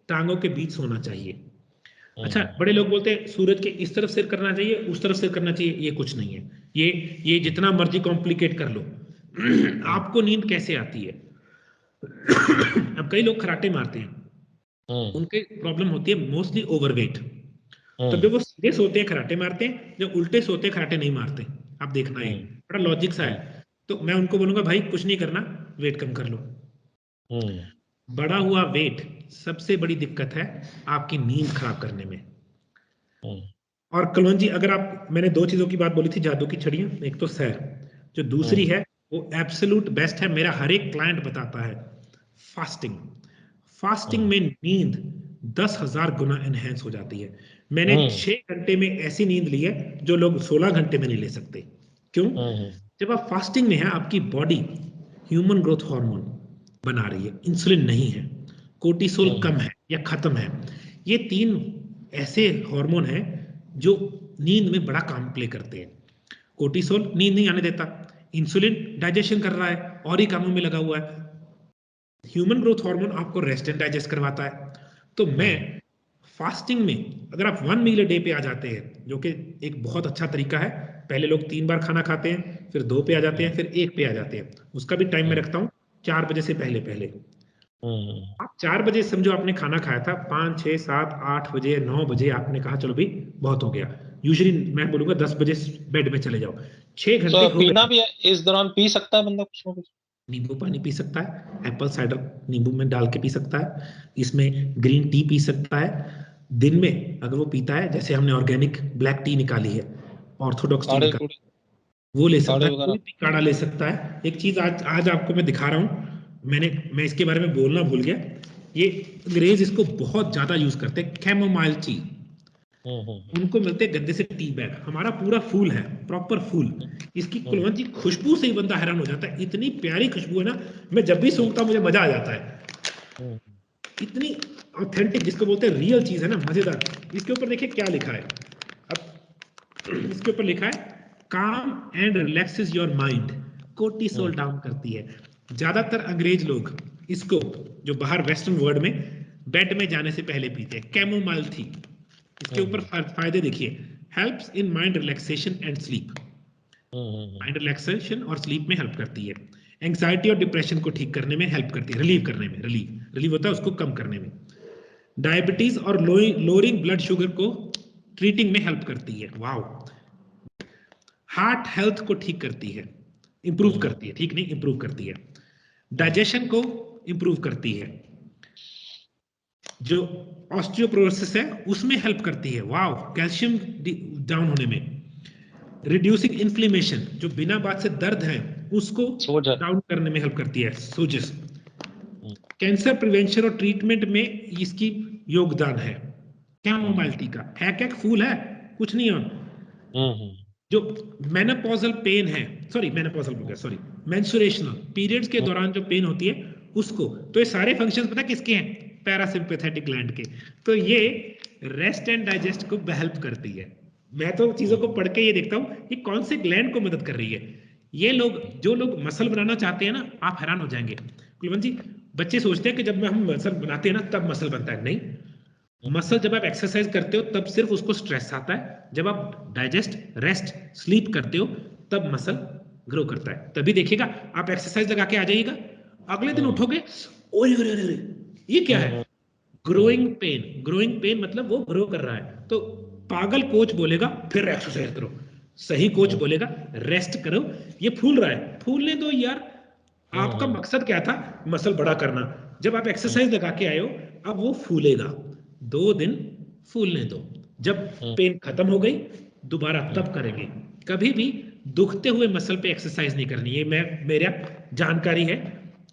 टांगों के बीच सोना चाहिए। अच्छा, बड़े लोग बोलते हैं सूरज के इस तरफ सिर करना चाहिए, उस तरफ सिर करना चाहिए। ये कुछ नहीं है, ये जितना मर्जी कॉम्प्लिकेट कर लो आपको नींद कैसे आती है। अब कई लोग खराटे मारते हैं, उनके प्रॉब्लम होती है मोस्टली ओवरवेट। तब जब वो सीधे सोते हैं खराटे मारते हैं, जब उल्टे सोते हैं खराटे नहीं मारते। आप देखना, ये बड़ा लॉजिक सा है। तो मैं उनको बोलूंगा भाई कुछ नहीं करना, वेट कम कर लो। बड़ा हुआ वेट सबसे बड़ी दिक्कत है आपकी नींद खराब करने में। और कलवन जी, अगर आप, मैंने दो चीजों की बात बोली थी, जादू की छड़ियां, एक तो सैर, जो दूसरी है वो एब्सोल्यूट बेस्ट है, मेरा हर एक क्लाइंट बताता है, फास्टिंग। फास्टिंग में नींद 10,000 गुना एनहेंस हो जाती है। मैंने 6 घंटे में ऐसी नींद ली है जो लोग 16 घंटे में नहीं ले सकते। क्यों? जब आप फास्टिंग में हैं, आपकी बॉडी ह्यूमन ग्रोथ हार्मोन बना रही है, इंसुलिन नहीं है, कोर्टिसोल कम है या खत्म है। ये 3 ऐसे हार्मोन हैं जो नींद में बड़ा काम प्ले करते हैं। कोर्टिसोल नींद नहीं आने देता, इंसुलिन डाइजेशन कर रहा है और ही कामों में लगा हुआ है, ह्यूमन ग्रोथ हार्मोन आपको रेस्ट एंड डाइजेस्ट करवाता है। तो मैं फास्टिंग में, अगर आप 1 मील अ डे पे आ जाते हैं, जो कि एक बहुत अच्छा तरीका है, पहले लोग 3 बार खाना खाते हैं, फिर 2 पे आ जाते हैं, फिर 1 पे आ जाते हैं, उसका भी टाइम मैं रखता हूँ 4 बजे से पहले पहले। आप 4 बजे समझो आपने खाना खाया था, 5, 6, 7, 8 बजे, 9 बजे आपने कहा चलो भाई बहुत हो गया। यूजुअली मैं बोलूंगा 10 बजे बेड में चले जाओ, 6 घंटे हो पीना गए। भी है, इस दौरान पी सकता है बंदा कुछ ना कुछ? नींबू पानी पी सकता है, एप्पल साइडर नींबू में डाल के पी सकता है, इसमें ग्रीन टी पी सकता है। दिन में अगर वो पीता है, जैसे हमने ऑर्गेनिक ब्लैक टी निकाली है, ऑर्थोडॉक्स टी काढ़े निकाली, कूड़े, वो ले सकता काढ़े है, वगैरह? कोई भी काढ़ा ले सकता है। एक चीज आज आज आपको मैं दिखा रहा हूँ, मैं इसके बारे में बोलना भूल गया। ये अंग्रेज इसको बहुत ज्यादा यूज करते हैं, कैमोमाइल टी। उनको मिलते हैं गद्दे से टी बैग, हमारा पूरा फूल है, प्रॉपर फूल। इसकी कुलवंत जी खुशबू से ही बंदा हैरान हो जाता है, इतनी प्यारी खुशबू है ना, मैं जब भी सूंघता हूं मुझे मजा आ जाता है। इतनी ऑथेंटिक, जिसको बोलते हैं रियल चीज है ना, मजेदार। इसके ऊपर देखिए क्या लिखा है। अब इसके ऊपर लिखा है, काम and relaxes your mind, cortisol down करती है। ज्यादातर अंग्रेज लोग इसको, जो बाहर वेस्टर्न वर्ल्ड में, बेड में जाने से पहले पीते हैं, कैमोमाइल टी। इसके ऊपर फायदे देखिए, helps in mind relaxation and sleep, mind relaxation और स्लीप में हेल्प करती है। एंग्जाइटी और डिप्रेशन को ठीक करने में हेल्प करती है, रिलीव करने में, रिलीव होता है उसको कम करने में। डायबिटीज और लोअरिंग ब्लड शुगर को ट्रीटिंग में हेल्प करती है। वाओ। हार्ट हेल्थ को ठीक करती है, इंप्रूव करती है, ठीक नहीं इंप्रूव करती है। डाइजेशन को इंप्रूव करती है, जो ऑस्टियोपोरोसिस है उसमें हेल्प करती है। वाओ। कैल्शियम डाउन होने में, रिड्यूसिंग इन्फ्लेमेशन, जो बिना बात से दर्द है उसको सोजा। डाउन करने में हेल्प करती है, सोजिस। कैंसर प्रिवेंशन और ट्रीटमेंट में इसकी योगदान है। कैमोमाइल टी का है क्या, फूल है, कुछ नहीं है। जो मेनोपॉजल पेन है, सॉरी मेंस्ट्रुएशनल पीरियड्स के दौरान जो पेन होती है उसको, तो ये सारे फंक्शंस पता किसके हैं, पैरासिम्पैथेटिक ग्लैंड के। तो ये रेस्ट एंड डाइजेस्ट को हेल्प करती है। मैं तो चीजों को पढ़ के ये देखता हूँ कि कौन से ग्लैंड को मदद कर रही है। ये लोग, जो लोग मसल बनाना चाहते हैं ना, आप हैरान हो जाएंगे कुलवंत जी। बच्चे सोचते हैं कि जब हम मसल बनाते हैं ना तब मसल बनता है, नहीं। मसल जब आप एक्सरसाइज करते हो तब सिर्फ उसको स्ट्रेस आता है, जब आप डाइजेस्ट, रेस्ट, स्लीप करते हो तब मसल ग्रो करता है। तभी देखिएगा, आप एक्सरसाइज लगा के आ जाइएगा, अगले दिन उठोगे, ओए ये क्या है, ग्रोइंग पेन मतलब वो ग्रो कर रहा है। तो पागल कोच बोलेगा फिर एक्सरसाइज करो, सही कोच बोलेगा रेस्ट करो, ये फूल रहा है, फूलने दो यार। आपका मकसद क्या था? मसल बड़ा करना। जब आप एक्सरसाइज लगा के आए हो, अब वो फूलेगा, 2 दिन फूलने दो। जब पेन खत्म हो गई, दोबारा तब करेंगे। कभी भी दुखते हुए मसल पे एक्सरसाइज नहीं करनी, ये मेरा जानकारी है।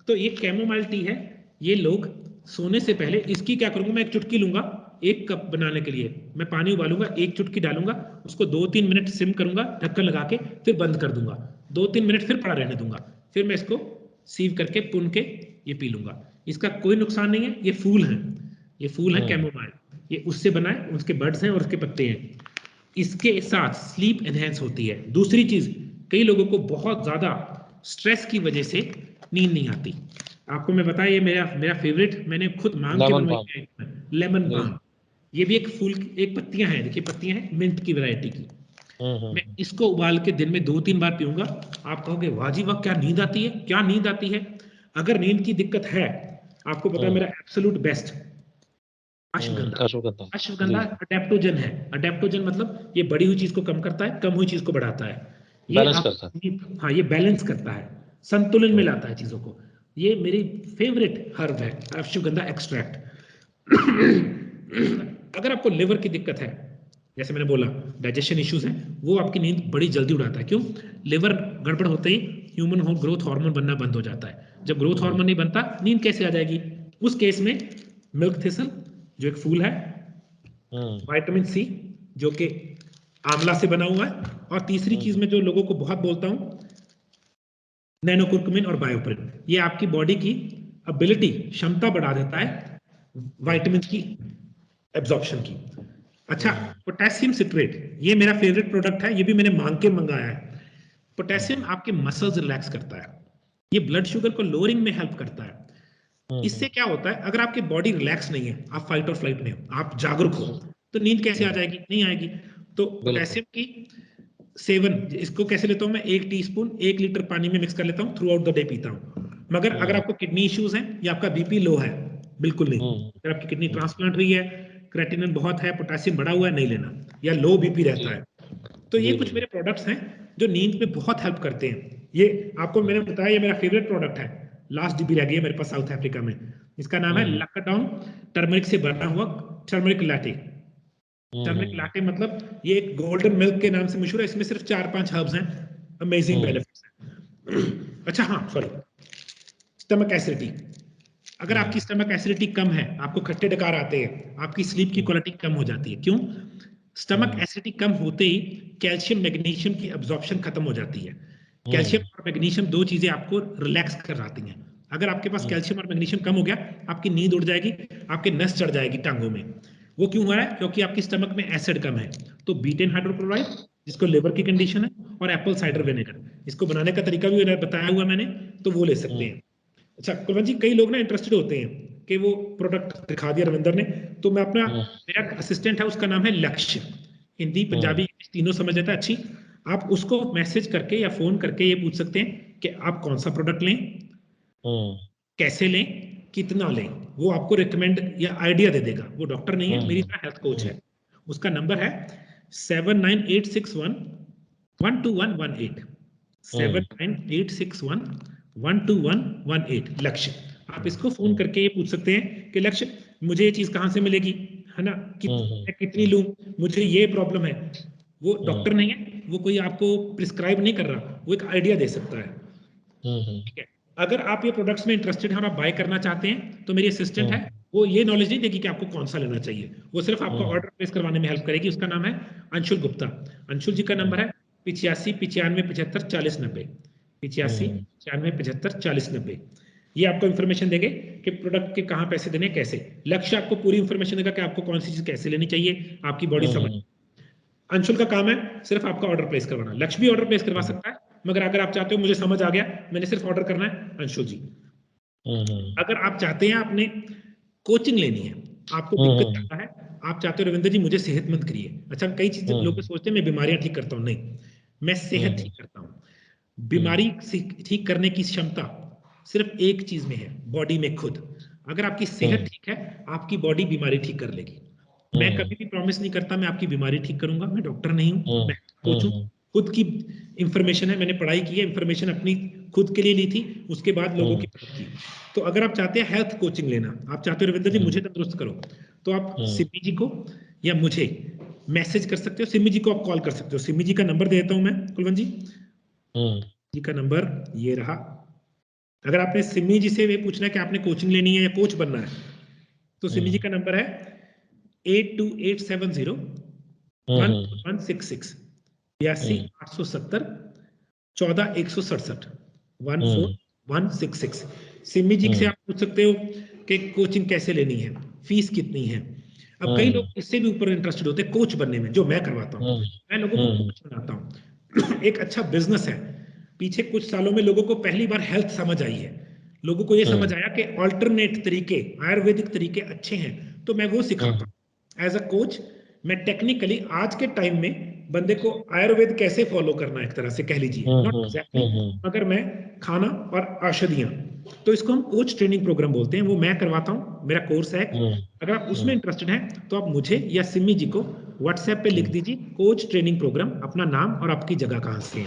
तो ये कैमोमाइल टी है, ये लोग सोने से पहले इसकी क्या करूंगा, मैं एक चुटकी लूंगा, 1 कप बनाने के लिए मैं पानी उबालूंगा, 1 चुटकी डालूंगा, उसको 2-3 मिनट सिम करूंगा ढक्कन लगा के, फिर बंद कर दूंगा, 2-3 मिनट फिर पड़ा रहने दूंगा, फिर मैं इसको सीव करके पुन के ये पी लूंगा। इसका कोई नुकसान नहीं है, ये फूल है, ये फूल है कैमोमाइल, ये उससे बना है, उसके बड्स हैं और उसके पत्ते हैं। इसके साथ स्लीप एनहेंस होती है। दूसरी चीज, कई लोगों को बहुत ज्यादा स्ट्रेस की वजह से नींद नहीं आती। आपको मैं बताया, ये मेरा मेरा फेवरेट, मैंने खुद मांग के लेमन बनवाई बाम। है, लेमन जी। बाम। ये भी एक फूल, एक पत्तियां हैं, देखिए पत्तियां हैं मिंट की वैरायटी की। मैं इसको उबाल के दिन में 2-3 बार पीऊंगा। आप कहोगे वाह जी वाह, क्या नींद आती है, क्या नींद आती है। अगर नींद की दिक्कत है, आपको पता है मेरा एब्सोल्यूट बेस्ट अश्वगंधा। अश्वगंधा। अश्वगंधा जी। अडेप्टोजन है। अडेप्टोजन मतलब ये बढ़ी हुई चीज को कम करता है, कम हुई चीज को बढ़ाता है। ये बैलेंस आप, करता है। हाँ ये बैलेंस करता है, संतुलन में हम्म, लाता है चीजों को। ये मेरी फेवरेट हर्ब है, अश्वगंधा एक्सट्रैक्ट। अगर आपको लिवर की दिक्कत है, जैसे मैंने बोला डाइजेशन इश्यूज हैं, वो आपकी नींद बड़ी जल्दी उड़ाता है। क्यों? लिवर गड़बड़ होते ही ह्यूमन ग्रोथ हार्मोन बनना बंद हो जाता है। जब ग्रोथ हार्मोन नहीं बनता, नींद कैसे आ जाएगी? उस केस में मिल्क थिसल, जो एक फूल है, विटामिन सी, जो कि आंवला से बना हुआ है, और तीसरी चीज में जो लोगों को बहुत बोलता हूं, नैनोकुर्कुमिन और बायोपिन। ये आपकी बॉडी की एबिलिटी, क्षमता बढ़ा देता है विटामिन की एब्जॉर्प्शन की। अच्छा, पोटेशियम सिट्रेट, ये मेरा फेवरेट प्रोडक्ट है, ये भी मैंने मांग के मंगाया है। पोटेशियम आपके मसल्स रिलैक्स करता है, ये ब्लड शुगर को लोअरिंग में हेल्प करता है। इससे क्या होता है, अगर आपकी बॉडी रिलैक्स नहीं है, आप फाइट और फ्लाइट में हो, आप जागरूक हो, तो नींद कैसे आ जाएगी? नहीं आएगी। तो बिल्कुल। पोटेशियम की सेवन, इसको कैसे लेता हूं मैं, 1 टीस्पून 1 लीटर पानी में मिक्स कर लेता हूं, थ्रू आउट द डे पीता हूं। मगर अगर आपको किडनी इश्यूज हैं या आपका बीपी लो है, बिल्कुल नहीं। अगर आपकी किडनी ट्रांसप्लांट हुई है, क्रेटिनिन बहुत है, पोटेशियम बढ़ा हुआ है, नहीं लेना, या लो बीपी रहता जी है। तो ये जी जी कुछ जी। मेरे प्रोडक्ट्स हैं जो नींद में बहुत हेल्प करते हैं। ये आपको मैंने बताया, ये मेरा फेवरेट प्रोडक्ट है। लास्ट डीबी रह गई है मेरे पास साउथ अफ्रीका में, इसका नाम है लक्काडाउन टर्मरिक से बना हुआ टर्मरिक लाटे। टर्मरिक लाटे मतलब ये एक गोल्डन मिल्क के नाम से मशहूर है, इसमें सिर्फ 4-5 हर्ब्स हैं, अमेजिंग बेनिफिट्स हैं। अच्छा हाँ, सॉरी, स्टमक एसिडिटी, अगर आपकी स्टमक एसिडिटी कम है, आपको खट्टे डकार आते हैं, आपकी स्लीप की क्वालिटी कम हो जाती है। क्यों? स्टमक एसिडिटी कम होते ही कैल्शियम मैग्नीशियम की अब्जॉर्प्शन खत्म हो जाती है। कैल्शियम और मैग्नीशियम दो चीजें आपको रिलैक्स कराती हैं। अगर आपके पास कैल्शियम और मैग्नीशियम कम हो गया, आपकी नींद उड़ जाएगी, आपके नस चढ़ जाएगी टांगों में। वो क्यों हो रहा है? क्योंकि आपकी स्टमक में एसिड कम है। तो बीटेन हाइड्रोक्लोराइड, जिसको लिवर की कंडीशन है, और एप्पल साइडर विनेगर, इसको बनाने का तरीका भी बताया हुआ मैंने, तो वो ले सकते हैं। अच्छा कुलवंत जी, कई लोग ना इंटरेस्टेड होते हैं कि वो प्रोडक्ट दिखा दिया रविंदर ने, तो मैं अपना, मेरा असिस्टेंट है, उसका नाम है लक्ष्य, हिंदी पंजाबी इंग्लिश तीनों समझ लेता है अच्छी। आप उसको मैसेज करके या फोन करके ये पूछ सकते हैं कि आप कौन सा प्रोडक्ट लें, कैसे लें, कितना लें। वो आपको रिकमेंड या आइडिया दे देगा। वो डॉक्टर नहीं है, मेरी तरह हेल्थ कोच है। उसका नंबर है 7986112118, 7986112118। लक्ष्य, आप इसको फोन करके ये पूछ सकते हैं कि लक्ष्य, मुझे ये चीज कहाँ से मिलेगी, है ना, मैं कितनी लूं, मुझे ये प्रॉब्लम है। वो डॉक्टर नहीं है, वो कोई आपको प्रिस्क्राइब नहीं कर रहा, वो एक आइडिया दे सकता है। ठीक है, अगर आप ये प्रोडक्ट्स में इंटरेस्टेड हैं और आप बाय करना चाहते हैं, तो मेरी असिस्टेंट है, वो ये नॉलेज नहीं देगी कि आपको कौन सा लेना चाहिए, वो सिर्फ आपका ऑर्डर प्लेस करवाने में हेल्प करेगी। उसका नाम है अंशुल गुप्ता। अंशुल जी का नंबर है 8595754090, 8595754090। ये आपको इन्फॉर्मेशन देंगे कि प्रोडक्ट के कहाँ पैसे देने, कैसे। लक्ष्य आपको पूरी इन्फॉर्मेशन देगा कि आपको कौन सी चीज कैसे लेनी चाहिए, आपकी बॉडी समझ। अंशुल का काम है सिर्फ आपका ऑर्डर प्लेस करवाना। लक्ष्य भी ऑर्डर प्लेस करवा सकता है, मगर अगर आप चाहते हो मुझे समझ आ गया, मैंने सिर्फ ऑर्डर करना है, अंशुल जी। अगर आप चाहते हैं आपने कोचिंग लेनी है, आपको दिक्कत ज्यादा है, आप चाहते हो रविंद्र जी मुझे सेहतमंद करिए। अच्छा, कई चीजें लोग सोचते हैं मैं बीमारियां ठीक करता हूं, नहीं, मैं सेहत ठीक करता हूं। बीमारी ठीक करने की क्षमता सिर्फ एक चीज में है, बॉडी में खुद। अगर आपकी सेहत ठीक है, आपकी बॉडी बीमारी ठीक कर लेगी। मैं कभी भी प्रॉमिस नहीं करता मैं आपकी बीमारी ठीक करूंगा, मैं डॉक्टर नहीं हूँ, मैं कोच हूँ। खुद की इंफॉर्मेशन है, मैंने पढ़ाई की है, इंफॉर्मेशन अपनी खुद के लिए ली थी, उसके बाद लोगों की मदद की। तो अगर आप चाहते हैं हेल्थ कोचिंग लेना, आप चाहते हो रविंद्र जी मुझे तंदुरुस्त करो, तो आप सिमी जी को या मुझे मैसेज कर सकते हो, सिमी जी को आप कॉल कर सकते हो। सिमी जी का नंबर दे देता हूं मैं कुलवंत जी। जी का नंबर ये रहा। अगर आपने सिमी जी से ये पूछना है कि आपने कोचिंग लेनी है या कोच बनना है, तो सिमी जी का नंबर है 82870 1166 82 870 14 167 14166। सिमी जी से आप पूछ सकते हो कि कोचिंग कैसे लेनी है, फीस कितनी है। अब कई लोग इससे भी ऊपर इंटरेस्टेड होते हैं कोच बनने में, जो मैं करवाता हूँ। मैं लोगों को कोच बनाता हूँ। एक अच्छा बिजनेस है। पीछे कुछ सालों में लोगों को पहली बार हेल्थ समझ आई है, लोगों को ये समझ आया कि ऑल्टरनेट तरीके, आयुर्वेदिक तरीके अच्छे हैं, तो मैं वो सिखाता हूँ एज अ कोच। मैं टेक्निकली आज के टाइम में बंदे को आयुर्वेद कैसे फॉलो करना है, एक तरह से कह लीजिए, नॉट एग्जैक्टली, मगर मैं खाना और औषधियां, तो इसको हम कोच ट्रेनिंग प्रोग्राम बोलते हैं, वो मैं करवाता हूँ, मेरा कोर्स है। अगर आप उसमें इंटरेस्टेड हैं तो आप मुझे या सिमी जी को व्हाट्सएप पे लिख दीजिए कोच ट्रेनिंग प्रोग्राम, अपना नाम और आपकी जगह कहाँ से है।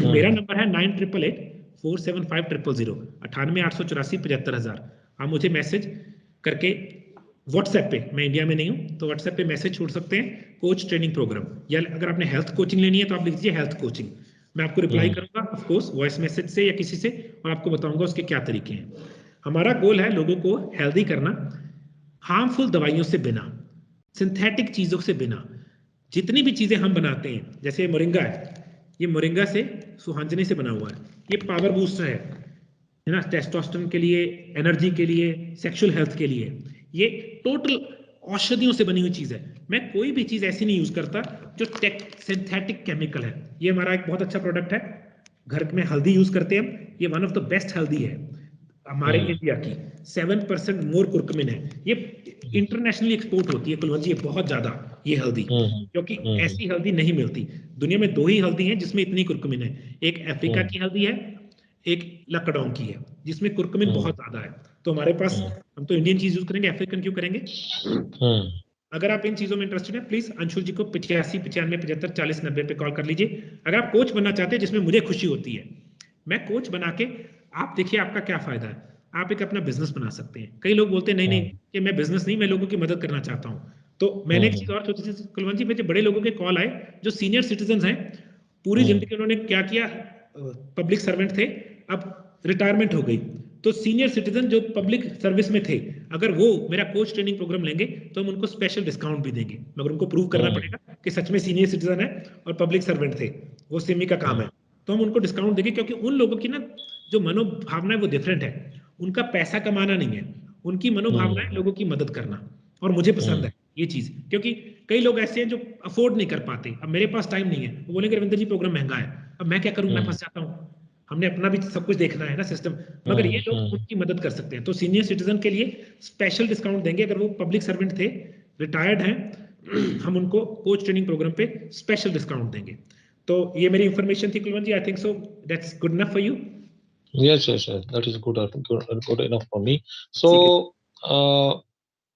मेरा नंबर है 9888475000 98 884 आप मुझे मैसेज करके व्हाट्सएप पे, मैं इंडिया में नहीं हूं तो व्हाट्सएप पे मैसेज छोड़ सकते हैं कोच ट्रेनिंग प्रोग्राम, या अगर आपने हेल्थ कोचिंग लेनी है तो आप लिख दीजिए हेल्थ कोचिंग। मैं आपको रिप्लाई करूंगा ऑफ कोर्स वॉइस मैसेज से या किसी से, और आपको बताऊंगा उसके क्या तरीके हैं। हमारा गोल है लोगों को हेल्दी करना, हार्मफुल दवाइयों से बिना, सिंथेटिक चीजों से बिना। जितनी भी चीजें हम बनाते हैं, जैसे मोरिंगा है, ये मोरिंगा से, सुहांजनी से बना हुआ है, ये पावर बूस्टर है ना, टेस्टोस्टेरोन के लिए, एनर्जी के लिए, सेक्सुअल हेल्थ के लिए। ये टोटल औषधियों से बनी हुई चीज है। मैं कोई भी चीज ऐसी नहीं यूज करता जो सिंथेटिक केमिकल है। ये हमारा एक बहुत अच्छा प्रोडक्ट है। घर में हल्दी यूज करते हैं हम, ये वन ऑफ द बेस्ट हल्दी है हमारे इंडिया की। 7% मोर कुर्कुमिन है, ये इंटरनेशनली एक्सपोर्ट होती है कुलवंत जी, ये बहुत ज्यादा, ये हल्दी, क्योंकि ऐसी हल्दी नहीं मिलती दुनिया में। दो ही हल्दी हैं जिसमें इतनी कुर्कुमिन है, एक अफ्रीका की हल्दी है, एक लकड़ों की है, जिसमें कुर्कुमिन बहुत ज्यादा है। तो हमारे पास, हम तो इंडियन चीज यूज करेंगे, अफ्रीकन क्यों करेंगे। अगर आप इन चीजों में इंटरेस्टेड हैं, प्लीज अंशुल जी को 85 95 75 40 90 पे कॉल कर लीजिए। अगर आप कोच बनना चाहते हैं जिसमें मुझे खुशी होती है, मैं कोच बना के, आप देखिए आपका क्या फायदा है, आप एक अपना बिजनेस बना सकते हैं। कई लोग बोलते हैं नहीं नहीं कि मैं बिजनेस नहीं, मैं लोगों की मदद करना चाहता हूँ। तो मैंने एक चीज और सोची थी कुलवंत जी, मुझे बड़े लोगों के कॉल आए जो सीनियर सिटीजन हैं, पूरी जिंदगी उन्होंने क्या किया, पब्लिक सर्वेंट थे, अब रिटायरमेंट हो गई। तो सीनियर सिटीजन जो पब्लिक सर्विस में थे, अगर वो मेरा कोच ट्रेनिंग प्रोग्राम लेंगे तो हम उनको स्पेशल डिस्काउंट भी देंगे, मगर उनको प्रूव करना पड़ेगा कि सच में सीनियर सिटीजन है और पब्लिक सर्वेंट थे, वो सिमी का काम है। तो हम उनको डिस्काउंट देंगे, क्योंकि उन लोगों की ना जो मनोभावना है वो डिफरेंट है। उनका पैसा कमाना नहीं है, उनकी मनोभावना है लोगों की मदद करना, और मुझे पसंद है ये चीज। क्योंकि कई लोग ऐसे हैं जो अफोर्ड नहीं कर पाते, अब मेरे पास टाइम नहीं है, वो बोलेंगे रविंद्र जी प्रोग्राम महंगा है, अब मैं क्या करूं, मैं फंस जाता हूं। हमने अपना भी सब कुछ देखना है ना सिस्टम, मगर ये लोग उनकी मदद कर सकते हैं। तो सीनियर सिटीजन के लिए स्पेशल डिस्काउंट देंगे, अगर वो पब्लिक सर्वेंट थे, रिटायर्ड हैं, हम उनको कोच ट्रेनिंग प्रोग्राम पे स्पेशल डिस्काउंट देंगे। तो ये मेरी इंफॉर्मेशन थी Kulwant ji, I think so that's good enough for you. Yes, that is good enough for me. ठीक है, So,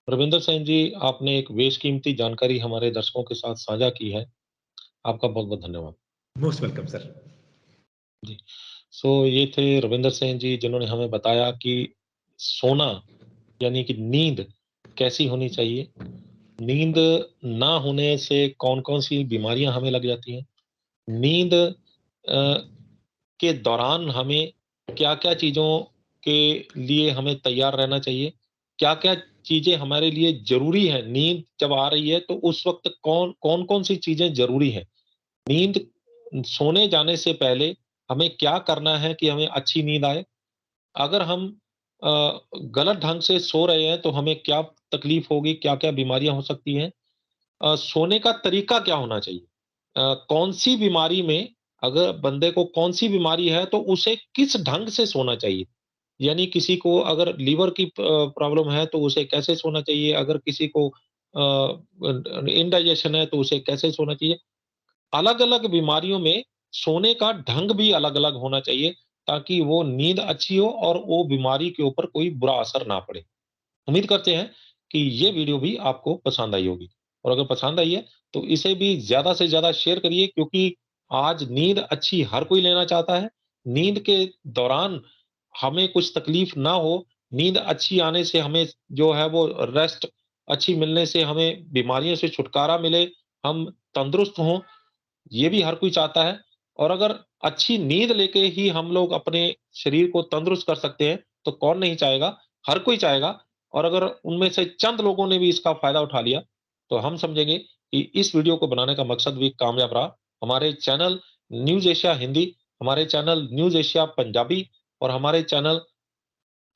रविंदर सेन जी, आपने एक बेशकीमती जानकारी हमारे दर्शकों के साथ साझा की है। आपका बहुत-बहुत धन्यवाद। Most welcome sir. जी। ये थे रविंदर सेन जी, जिन्होंने हमें बताया कि सोना यानी कि नींद कैसी होनी चाहिए। नींद ना होने से कौन-कौन सी बीमारियां हमें लग जाती हैं। नींद के दौरान हमें क्या-क्या चीज़ों के लिए हमें तैयार रहना चाहिए? क्या-क्या चीज़ें हमारे लिए ज़रूरी है? नींद जब आ रही है तो उस वक़्त कौन-कौन सी चीज़ें ज़रूरी हैं? नींद सोने जाने से पहले हमें क्या करना है कि हमें अच्छी नींद आए? अगर हम गलत ढंग से सो रहे हैं तो हमें क्या तकलीफ होगी? क्या-क्या बीमारियाँ हो सकती हैं? सोने का तरीका क्या होना चाहिए? कौन-सी बीमारी में, अगर बंदे को कौन-सी बीमारी है तो उसे किस ढंग से सोना चाहिए? यानी किसी को अगर लीवर की प्रॉब्लम है तो उसे कैसे सोना चाहिए? अगर किसी को इंडाइजेशन है तो उसे कैसे सोना चाहिए? अलग-अलग बीमारियों में सोने का ढंग भी अलग-अलग होना चाहिए, ताकि वो नींद अच्छी हो और वो बीमारी के ऊपर कोई बुरा असर ना पड़े। उम्मीद करते हैं कि ये वीडियो भी आपको पसंद आई होगी और अगर पसंद आई है तो इसे भी ज़्यादा से ज़्यादा शेयर करिए क्योंकि आज नींद अच्छी हर कोई लेना चाहता है। नींद के दौरान हमें कुछ तकलीफ ना हो, नींद अच्छी आने से हमें जो है वो रेस्ट अच्छी मिलने से हमें बीमारियों से छुटकारा मिले, हम तंदुरुस्त हों, ये भी हर कोई चाहता है और अगर अच्छी नींद लेके ही हम लोग अपने शरीर को तंदुरुस्त कर सकते हैं, तो कौन नहीं चाहेगा? हर कोई चाहेगा और अगर उनमें से चंद लोगों ने भी इसका फ़ायदा उठा लिया, तो हम समझेंगे कि इस वीडियो को बनाने का मकसद भी कामयाब रहा। हमारे चैनल न्यूज़ एशिया हिंदी, हमारे चैनल न्यूज़ एशिया पंजाबी और हमारे चैनल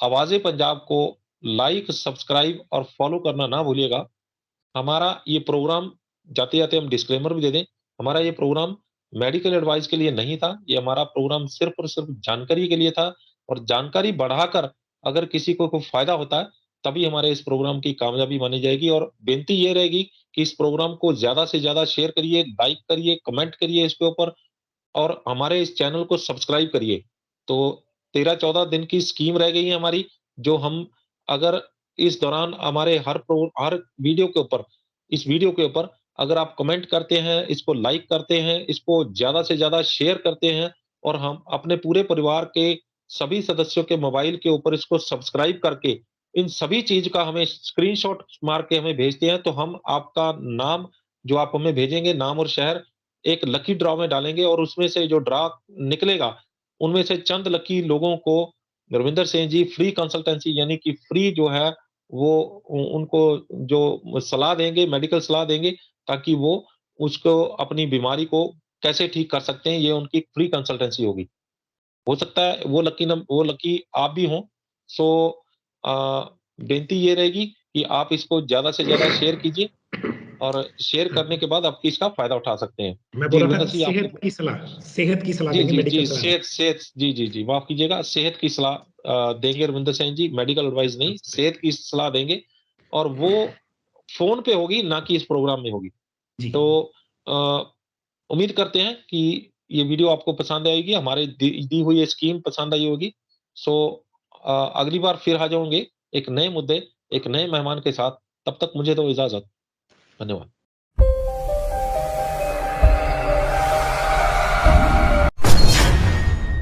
आवाज़े पंजाब को लाइक, सब्सक्राइब और फ़ॉलो करना ना भूलिएगा। हमारा ये प्रोग्राम जाते-जाते हम डिस्क्लेमर भी दे दें, हमारा ये प्रोग्राम मेडिकल एडवाइस के लिए नहीं था, ये हमारा प्रोग्राम सिर्फ़ और सिर्फ़ जानकारी के लिए था और जानकारी बढ़ाकर अगर किसी को कोई फ़ायदा होता है, तभी हमारे इस प्रोग्राम की कामयाबी मानी जाएगी और बेनती ये रहेगी कि इस प्रोग्राम को ज़्यादा से ज़्यादा शेयर करिए, लाइक करिए, कमेंट करिए इसके ऊपर और हमारे इस चैनल को सब्सक्राइब करिए। तो 13-14 दिन की स्कीम रह गई है हमारी, जो हम अगर इस दौरान हमारे हर वीडियो के ऊपर इस वीडियो के ऊपर अगर आप कमेंट करते हैं, इसको लाइक करते हैं, इसको ज़्यादा से ज़्यादा शेयर करते हैं और हम अपने पूरे परिवार के सभी सदस्यों के मोबाइल के ऊपर इसको सब्सक्राइब करके, इन सभी चीज़ का हमें स्क्रीनशॉट मार के हमें भेजते हैं, तो हम आपका नाम जो आप हमें भेजेंगे, नाम और शहर एक लकी ड्रॉ में डालेंगे और उसमें से जो ड्रॉ निकलेगा, उनमें से चंद लकी लोगों को रविंदर सिंह जी फ्री कंसल्टेंसी यानी कि फ्री जो है वो उनको जो सलाह देंगे, मेडिकल सलाह देंगे ताकि वो उसको अपनी बीमारी को कैसे ठीक कर सकते हैं, ये उनकी फ्री कंसल्टेंसी होगी। हो सकता है वो लकी आप भी हों। सो अ, बेनती ये रहेगी कि आप इसको ज़्यादा से ज़्यादा शेयर कीजिए और शेयर करने के बाद आप इसका फ़ायदा उठा सकते हैं। मैं जी, बोल रहा रविंदर था सिंह आपके सेहत की सलाह जी, देंगे, जी, मेडिकल जी, सलाह नहीं। जी, माफ़ कीजिएगा, सेहत की सलाह देंगे रविंदर सिंह जी, मेडिकल एडवाइस नहीं, सेहत की सलाह देंगे और वो फ़ोन पे होगी, ना कि इस प्रोग्राम में होगी। जी। तो अ, उम्मीद करते हैं कि ये वीडियो आपको पसंद आएगी, हमारी दी दी हुई ये स्कीम पसंद आई होगी। सो अगली बार फिर हाज़िर होंगे एक नए मुद्दे, एक नए मेहमान के साथ, तब तक मुझे दो इजाज़त। धन्यवाद।